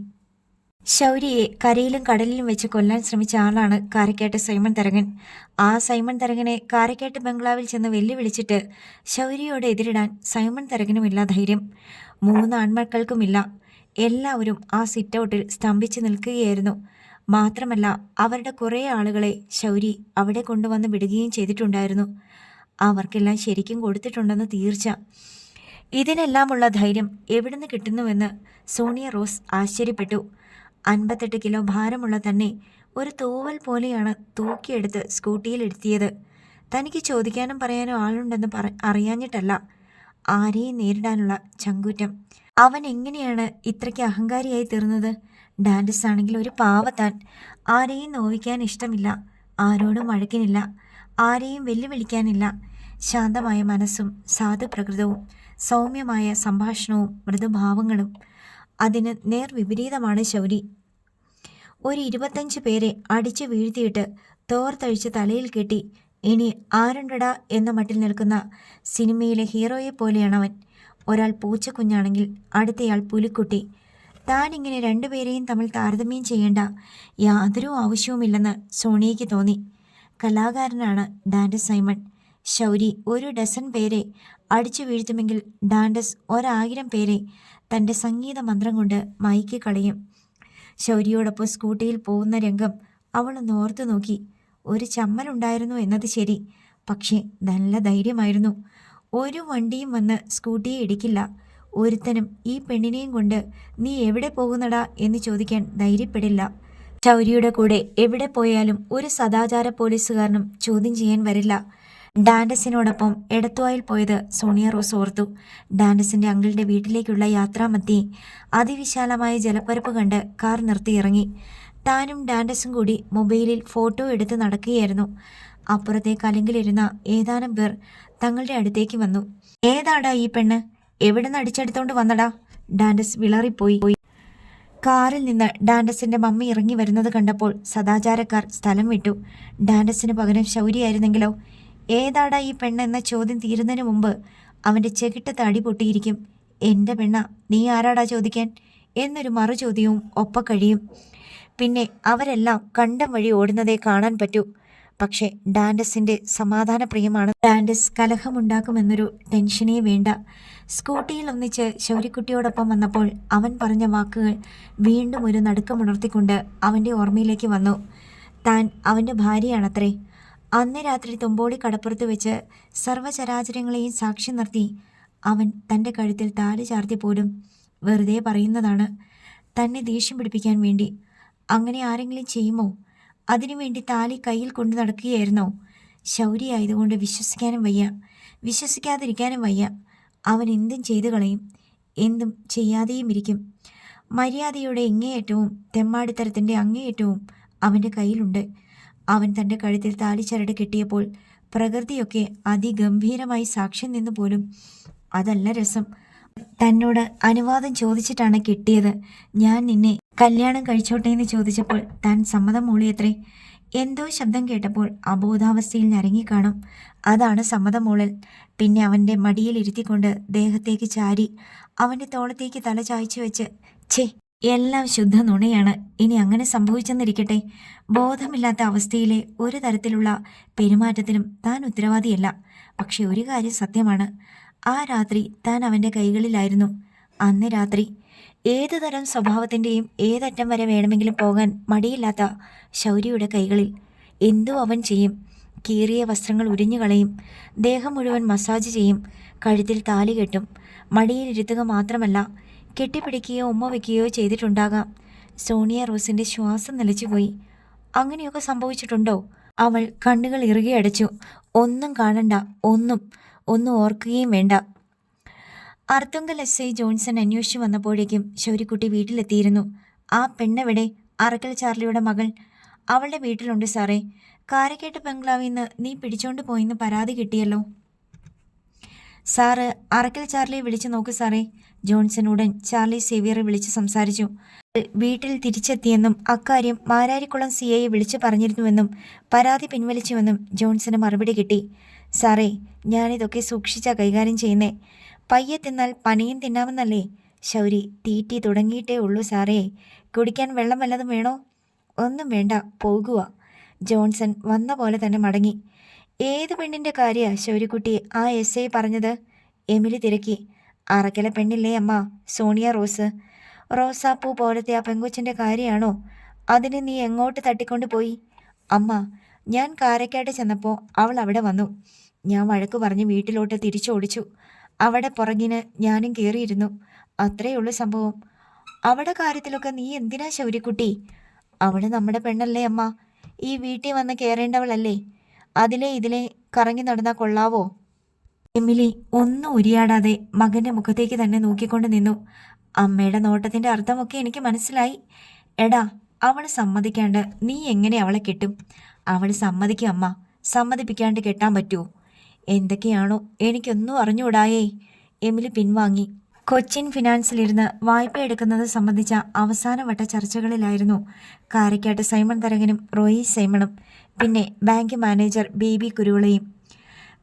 ശൗര്യയെ കരയിലും കടലിലും വെച്ച് കൊല്ലാൻ ശ്രമിച്ച ആളാണ് കാരക്കാട്ട് സൈമൺ തരകൻ. ആ സൈമൺ തരകനെ കാരക്കാട്ട് ബംഗ്ലാവിൽ ചെന്ന് വെല്ലുവിളിച്ചിട്ട് ശൗര്യയോട് എതിരിടാൻ സൈമൺ തരകനുമില്ല ധൈര്യം. 3 ആൺമക്കൾക്കുമില്ല. എല്ലാവരും ആ സിറ്റൗട്ടിൽ സ്തംഭിച്ച് നിൽക്കുകയായിരുന്നു. മാത്രമല്ല അവരുടെ കുറേ ആളുകളെ ശൗരി അവിടെ കൊണ്ടുവന്ന് വിടുകയും ചെയ്തിട്ടുണ്ടായിരുന്നു. അവർക്കെല്ലാം ശരിക്കും കൊടുത്തിട്ടുണ്ടെന്ന് തീർച്ച. ഇതിനെല്ലാമുള്ള ധൈര്യം എവിടുന്ന് കിട്ടുന്നുവെന്ന് സോണിയ റോസ് ആശ്ചര്യപ്പെട്ടു. 58 കിലോ ഭാരമുള്ള തന്നെ ഒരു തൂവൽ പോലെയാണ് തൂക്കിയെടുത്ത് സ്കൂട്ടിയിലിരുത്തിയത്. തനിക്ക് ചോദിക്കാനും പറയാനും ആളുണ്ടെന്ന് അറിയാഞ്ഞിട്ടല്ല, ആരെയും നേരിടാനുള്ള ചങ്കൂറ്റം. അവൻ എങ്ങനെയാണ് ഇത്രയ്ക്ക് അഹങ്കാരിയായി തീർന്നത്? ഡാൻഡസ് ആണെങ്കിൽ ഒരു പാവത്താൻ. ആരെയും നോവിക്കാൻ ഇഷ്ടമില്ല, ആരോടും വഴക്കിനില്ല, ആരെയും വെല്ലുവിളിക്കാനില്ല. ശാന്തമായ മനസ്സും സാധുപ്രകൃതവും സൗമ്യമായ സംഭാഷണവും മൃദുഭാവങ്ങളും. അതിന് നേർവിപരീതമാണ് ശൗരി. ഒരു 25 പേരെ അടിച്ചു വീഴ്ത്തിയിട്ട് തോർത്തഴിച്ച് തലയിൽ കെട്ടി ഇനി ആരുണ്ടടാ എന്ന മട്ടിൽ നിൽക്കുന്ന സിനിമയിലെ ഹീറോയെ പോലെയാണവൻ. ഒരാൾ പൂച്ചക്കുഞ്ഞാണെങ്കിൽ അടുത്തയാൾ പുലിക്കുട്ടി. താൻ ഇങ്ങനെ 2 പേരെയും തമ്മിൽ താരതമ്യം ചെയ്യേണ്ട യാതൊരു ആവശ്യവുമില്ലെന്ന് സോണിയയ്ക്ക് തോന്നി. കലാകാരനാണ് ഡാൻഡസ് സൈമൺ. ശൗരി 1 ഡസൻ പേരെ അടിച്ചു വീഴ്ത്തുമെങ്കിൽ ഡാൻഡസ് 1000 പേരെ തൻ്റെ സംഗീത മന്ത്രം കൊണ്ട് മയക്കി കളയും. ശൗര്യയോടൊപ്പം സ്കൂട്ടിയിൽ പോകുന്ന രംഗം അവളൊന്ന് ഓർത്തു നോക്കി. ഒരു ചമ്മലുണ്ടായിരുന്നു എന്നത് ശരി, പക്ഷേ നല്ല ധൈര്യമായിരുന്നു. ഒരു വണ്ടിയും വന്ന് സ്കൂട്ടിയെ ഇടിക്കില്ല. ഒരുത്തനും ഈ പെണ്ണിനെയും കൊണ്ട് നീ എവിടെ പോകുന്നടാ എന്ന് ചോദിക്കാൻ ധൈര്യപ്പെടില്ല. ശൗര്യയുടെ കൂടെ എവിടെ പോയാലും ഒരു സദാചാര പോലീസുകാരനും ചോദ്യം ചെയ്യാൻ വരില്ല. ഡാൻഡസിനോടൊപ്പം എടത്വായിൽ പോയത് സോണിയ റോസ് ഓർത്തു. ഡാൻഡസിന്റെ അങ്കിളുടെ വീട്ടിലേക്കുള്ള യാത്രാമധ്യേ അതിവിശാലമായ ജലപ്പരപ്പ് കണ്ട് കാർ നിർത്തിയിറങ്ങി. താനും ഡാൻഡസും കൂടി മൊബൈലിൽ ഫോട്ടോ എടുത്ത് നടക്കുകയായിരുന്നു. അപ്പുറത്തെ കലിങ്കിലിരുന്ന ഏതാനും പേർ തങ്ങളുടെ അടുത്തേക്ക് വന്നു. ഏതാടാ ഈ പെണ്ണ്? എവിടുന്ന് അടിച്ചെടുത്തോണ്ട് വന്നടാ? ഡാൻഡസ് വിളറിപ്പോയി. കാറിൽ നിന്ന് ഡാൻഡസിന്റെ മമ്മി ഇറങ്ങി വരുന്നത് കണ്ടപ്പോൾ സദാചാരക്കാർ സ്ഥലം വിട്ടു. ഡാൻഡസിന് പകരം ശൗര്യയായിരുന്നെങ്കിലോ? ഏതാടാ ഈ പെണ്ണ് എന്ന ചോദ്യം തീരുന്നതിന് മുമ്പ് അവൻ്റെ ചെകിട്ടത്ത് അടി പൊട്ടിയിരിക്കും. എൻ്റെ പെണ്ണ, നീ ആരാടാ ചോദിക്കാൻ എന്നൊരു മറു ചോദ്യവും ഒപ്പം കഴിയും. പിന്നെ അവരെല്ലാം കണ്ടം വഴി ഓടുന്നതേ കാണാൻ പറ്റൂ. പക്ഷേ ഡാൻഡസിൻ്റെ സമാധാനപ്രിയമാണ്. ഡാൻഡസ് കലഹമുണ്ടാക്കുമെന്നൊരു ടെൻഷനേ വേണ്ട. സ്കൂട്ടിയിൽ ഒന്നിച്ച് ശൗര്യക്കുട്ടിയോടൊപ്പം വന്നപ്പോൾ അവൻ പറഞ്ഞ വാക്കുകൾ വീണ്ടും ഒരു നടുക്കമുണർത്തിക്കൊണ്ട് അവൻ്റെ ഓർമ്മയിലേക്ക് വന്നു. താൻ അവൻ്റെ ഭാര്യയാണത്രേ. അന്ന് രാത്രി തുമ്പോളി കടപ്പുറത്ത് വെച്ച് സർവ്വചരാചരങ്ങളെയും സാക്ഷി നിർത്തി അവൻ തൻ്റെ കഴുത്തിൽ താലി ചാർത്തി പോലും വെറുതെ പറയുന്നതാണ്, തന്നെ ദേഷ്യം പിടിപ്പിക്കാൻ വേണ്ടി. അങ്ങനെ ആരെങ്കിലും ചെയ്യുമോ? അതിനുവേണ്ടി താലി കയ്യിൽ കൊണ്ടു നടക്കുകയായിരുന്നോ? ശൗര്യയായതുകൊണ്ട് വിശ്വസിക്കാനും വയ്യ, വിശ്വസിക്കാതിരിക്കാനും വയ്യ. അവൻ എന്തും ചെയ്തു കളയും, എന്തും ചെയ്യാതെയും ഇരിക്കും. മര്യാദയുടെ ഇങ്ങേയറ്റവും തെമ്മാടിത്തരത്തിൻ്റെ അങ്ങേയറ്റവും അവൻ്റെ കയ്യിലുണ്ട്. അവൻ തൻ്റെ കഴുത്തിൽ താലിച്ചരട് കെട്ടിയപ്പോൾ പ്രകൃതിയൊക്കെ അതിഗംഭീരമായി സാക്ഷ്യം നിന്ന് പോലും. അതല്ല രസം. തന്നോട് അനുവാദം ചോദിച്ചിട്ടാണ് കെട്ടിയത്. ഞാൻ നിന്നെ കല്യാണം കഴിച്ചോട്ടെ എന്ന് ചോദിച്ചപ്പോൾ താൻ സമ്മതം മൂളിയത്രേ. എന്തോ ശബ്ദം കേട്ടപ്പോൾ അബോധാവസ്ഥയിൽ ഞരങ്ങിക്കാണും. അതാണ് സമ്മതം മൂളൽ. പിന്നെ അവൻ്റെ മടിയിൽ ഇരുത്തിക്കൊണ്ട് ദേഹത്തേക്ക് ചാരി അവൻ്റെ തോളത്തേക്ക് തല ചായ്ച്ചു വെച്ച്, ഛേ, എല്ലാം ശുദ്ധ നുണയാണ്. ഇനി അങ്ങനെ സംഭവിച്ചെന്നിരിക്കട്ടെ. ബോധമില്ലാത്ത അവസ്ഥയിലെ ഒരു തരത്തിലുള്ള പെരുമാറ്റത്തിനും താൻ ഉത്തരവാദിയല്ല. പക്ഷെ ഒരു കാര്യം സത്യമാണ്, ആ രാത്രി താൻ അവൻ്റെ കൈകളിലായിരുന്നു. അന്ന് രാത്രി ഏതു തരം സ്വഭാവത്തിൻ്റെയും ഏതറ്റം വരെ വേണമെങ്കിലും പോകാൻ മടിയില്ലാത്ത ശൗര്യയുടെ കൈകളിൽ എന്തോ അവൻ ചെയ്യും. കീറിയ വസ്ത്രങ്ങൾ ഉരിഞ്ഞു കളയും, ദേഹം മുഴുവൻ മസാജ് ചെയ്യും, കഴുത്തിൽ താലി കെട്ടും. മടിയിലിരുത്തുക മാത്രമല്ല, കെട്ടിപ്പിടിക്കുകയോ ഉമ്മ വയ്ക്കുകയോ ചെയ്തിട്ടുണ്ടാകാം. സോണിയ റോസിൻ്റെ ശ്വാസം നിലച്ചുപോയി. അങ്ങനെയൊക്കെ സംഭവിച്ചിട്ടുണ്ടോ? അവൾ കണ്ണുകൾ ഇറുകെ അടച്ചു. ഒന്നും കാണണ്ട, ഒന്നും ഓർക്കുകയും വേണ്ട. അർത്തുങ്കൽ SI ജോൺസൺ അന്വേഷിച്ചു വന്നപ്പോഴേക്കും ശൗര്യക്കുട്ടി വീട്ടിലെത്തിയിരുന്നു. ആ പെണ്ണെവിടെ? അറക്കൽ ചാർലിയുടെ മകൾ. അവളുടെ വീട്ടിലുണ്ട് സാറേ. കാരക്കേട്ട് ബംഗ്ലാവിൽ നിന്ന് നീ പിടിച്ചോണ്ട് പോയിന്ന് പരാതി കിട്ടിയല്ലോ. സാറ് അറക്കൽ ചാർലിയെ വിളിച്ചു നോക്ക് സാറേ. ജോൺസൺ ഉടൻ ചാർലി സേവിയറെ വിളിച്ച് സംസാരിച്ചു. വീട്ടിൽ തിരിച്ചെത്തിയെന്നും അക്കാര്യം മാരാരിക്കുളം CIയെ വിളിച്ചു പറഞ്ഞിരുന്നുവെന്നും പരാതി പിൻവലിച്ചുവെന്നും ജോൺസന് മറുപടി കിട്ടി. സാറേ, ഞാനിതൊക്കെ സൂക്ഷിച്ചാ കൈകാര്യം ചെയ്യുന്നേ. പയ്യെ തിന്നാൽ പനിയും തിന്നാമെന്നല്ലേ? ശൗരി തീറ്റി തുടങ്ങിയിട്ടേ ഉള്ളൂ സാറേ. കുടിക്കാൻ വെള്ളം വല്ലതും വേണോ? ഒന്നും വേണ്ട, പോകുക. ജോൺസൺ വന്ന പോലെ തന്നെ മടങ്ങി. ഏത് പെണ്ണിൻ്റെ കാര്യമാണ് ശൗര്യക്കുട്ടി ആ SI പറഞ്ഞത്? എമിലി തിരക്കി. അറക്കലെ പെണ്ണില്ലേ അമ്മ, സോണിയ റോസ്. റോസാപ്പൂ പോലത്തെ ആ പെങ്കൊച്ചിൻ്റെ കാര്യമാണോ? അതിന് നീ എങ്ങോട്ട് തട്ടിക്കൊണ്ട് പോയി? അമ്മ, ഞാൻ കാരക്കാട്ട് ചെന്നപ്പോൾ അവൾ അവിടെ വന്നു. ഞാൻ വഴക്ക് പറഞ്ഞ് വീട്ടിലോട്ട് തിരിച്ചോടിച്ചു. അവിടെ പുറകിന് ഞാനും കയറിയിരുന്നു. അത്രയുള്ളൂ സംഭവം. അവിടെ കാര്യത്തിലൊക്കെ നീ എന്തിനാ ശൗര്യക്കുട്ടി? അവൾ നമ്മുടെ പെണ്ണല്ലേ അമ്മ, ഈ വീട്ടിൽ വന്ന് കയറേണ്ടവളല്ലേ? ഇതിലെ കറങ്ങി നടന്നാൽ കൊള്ളാവോ? എമിലി ഒന്നും ഉരിയാടാതെ മകൻ്റെ മുഖത്തേക്ക് തന്നെ നോക്കിക്കൊണ്ട് നിന്നു. അമ്മയുടെ നോട്ടത്തിൻ്റെ അർത്ഥമൊക്കെ എനിക്ക് മനസ്സിലായി. എടാ, അവൾ സമ്മതിക്കാണ്ട് നീ എങ്ങനെ അവളെ കെട്ടും? അവൾ സമ്മതിക്കും അമ്മ, സമ്മതിപ്പിക്കാണ്ട് കെട്ടാൻ പറ്റുമോ? എന്തൊക്കെയാണോ എനിക്കൊന്നും അറിഞ്ഞുകൂടായേ. എമിലി പിൻവാങ്ങി. കൊച്ചിൻ ഫിനാൻസിലിരുന്ന് വായ്പ എടുക്കുന്നത് സംബന്ധിച്ച അവസാനവട്ട ചർച്ചകളിലായിരുന്നു കാരക്കാട്ട് സൈമൺ തരകനും റോയി സൈമണും, പിന്നെ ബാങ്ക് മാനേജർ ബേബി കുരുവിളയും.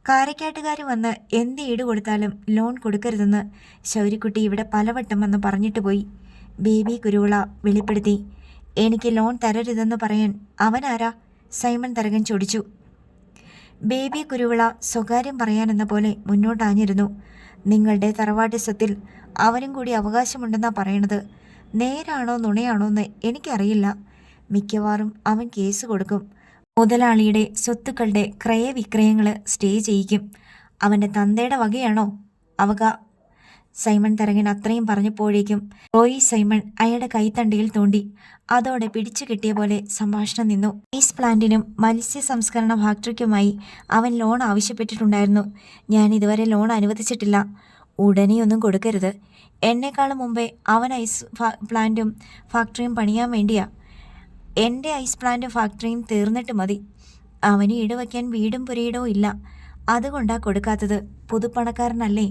കാരക്കാട്ടുകാർ വന്ന് എന്ത് ഈട് കൊടുത്താലും ലോൺ കൊടുക്കരുതെന്ന് ശൗര്യക്കുട്ടി ഇവിടെ പലവട്ടം വന്ന് പറഞ്ഞിട്ട് പോയി. ബേബി കുരുവിള വെളിപ്പെടുത്തി. എനിക്ക് ലോൺ തരരുതെന്ന് പറയാൻ അവനാരാ? സൈമൺ തരകൻ ചൊടിച്ചു. ബേബി കുരുവിള സ്വകാര്യം പറയാനെന്ന പോലെ മുന്നോട്ടാഞ്ഞിരുന്നു. നിങ്ങളുടെ തറവാട്ട് സ്വത്തിൽ അവനും കൂടി അവകാശമുണ്ടെന്നാണ് പറയണത്. നേരാണോ നുണയാണോ എന്ന് എനിക്കറിയില്ല. മിക്കവാറും അവൻ കേസ് കൊടുക്കും. മുതലാളിയുടെ സ്വത്തുക്കളുടെ ക്രയവിക്രയങ്ങൾ സ്റ്റേ ചെയ്യിക്കും. അവൻ്റെ തന്തയുടെ വകയാണോ അവക? സൈമൺ തരകൻ അത്രയും പറഞ്ഞപ്പോഴേക്കും റോയി സൈമൺ അയാളുടെ കൈത്തണ്ടിയിൽ തോണ്ടി. അതോടെ പിടിച്ചു കിട്ടിയ പോലെ സംഭാഷണം നിന്നു. ഐസ് പ്ലാന്റിനും മത്സ്യ സംസ്കരണ ഫാക്ടറിക്കുമായി അവൻ ലോൺ ആവശ്യപ്പെട്ടിട്ടുണ്ടായിരുന്നു. ഞാൻ ഇതുവരെ ലോൺ അനുവദിച്ചിട്ടില്ല. ഉടനെയൊന്നും കൊടുക്കരുത്. എന്നെക്കാളും മുമ്പേ അവൻ ഐസ് പ്ലാന്റും ഫാക്ടറിയും പണിയാൻ വേണ്ടിയാ. എൻ്റെ ഐസ് പ്ലാന്റും ഫാക്ടറിയും തീർന്നിട്ട് മതി. അവന് ഈടുവയ്ക്കാൻ വീടും പുരയിടവും ഇല്ല. അതുകൊണ്ടാ കൊടുക്കാത്തത്. പുതുപ്പണക്കാരനല്ലേ.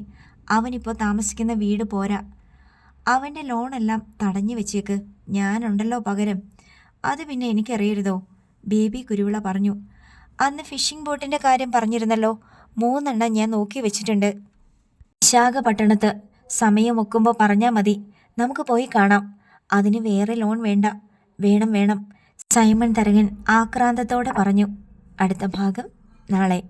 അവനിപ്പോൾ താമസിക്കുന്ന വീട് പോരാ. അവൻ്റെ ലോണെല്ലാം തടഞ്ഞു വെച്ചേക്ക്. ഞാനുണ്ടല്ലോ പകരം. അത് പിന്നെ എനിക്കറിയരുതോ? ബേബി കുരുവിള പറഞ്ഞു. അന്ന് ഫിഷിംഗ് ബോട്ടിൻ്റെ കാര്യം പറഞ്ഞിരുന്നല്ലോ. 3 എണ്ണം ഞാൻ നോക്കി വെച്ചിട്ടുണ്ട്. വിശാഖപട്ടണത്ത്. സമയം ഒക്കുമ്പോൾ പറഞ്ഞാൽ മതി. നമുക്ക് പോയി കാണാം. അതിന് വേറെ ലോൺ വേണ്ട. വേണം. സൈമൺ തരകൻ ആക്രാന്തത്തോടെ പറഞ്ഞു. അടുത്ത ഭാഗം നാളെ.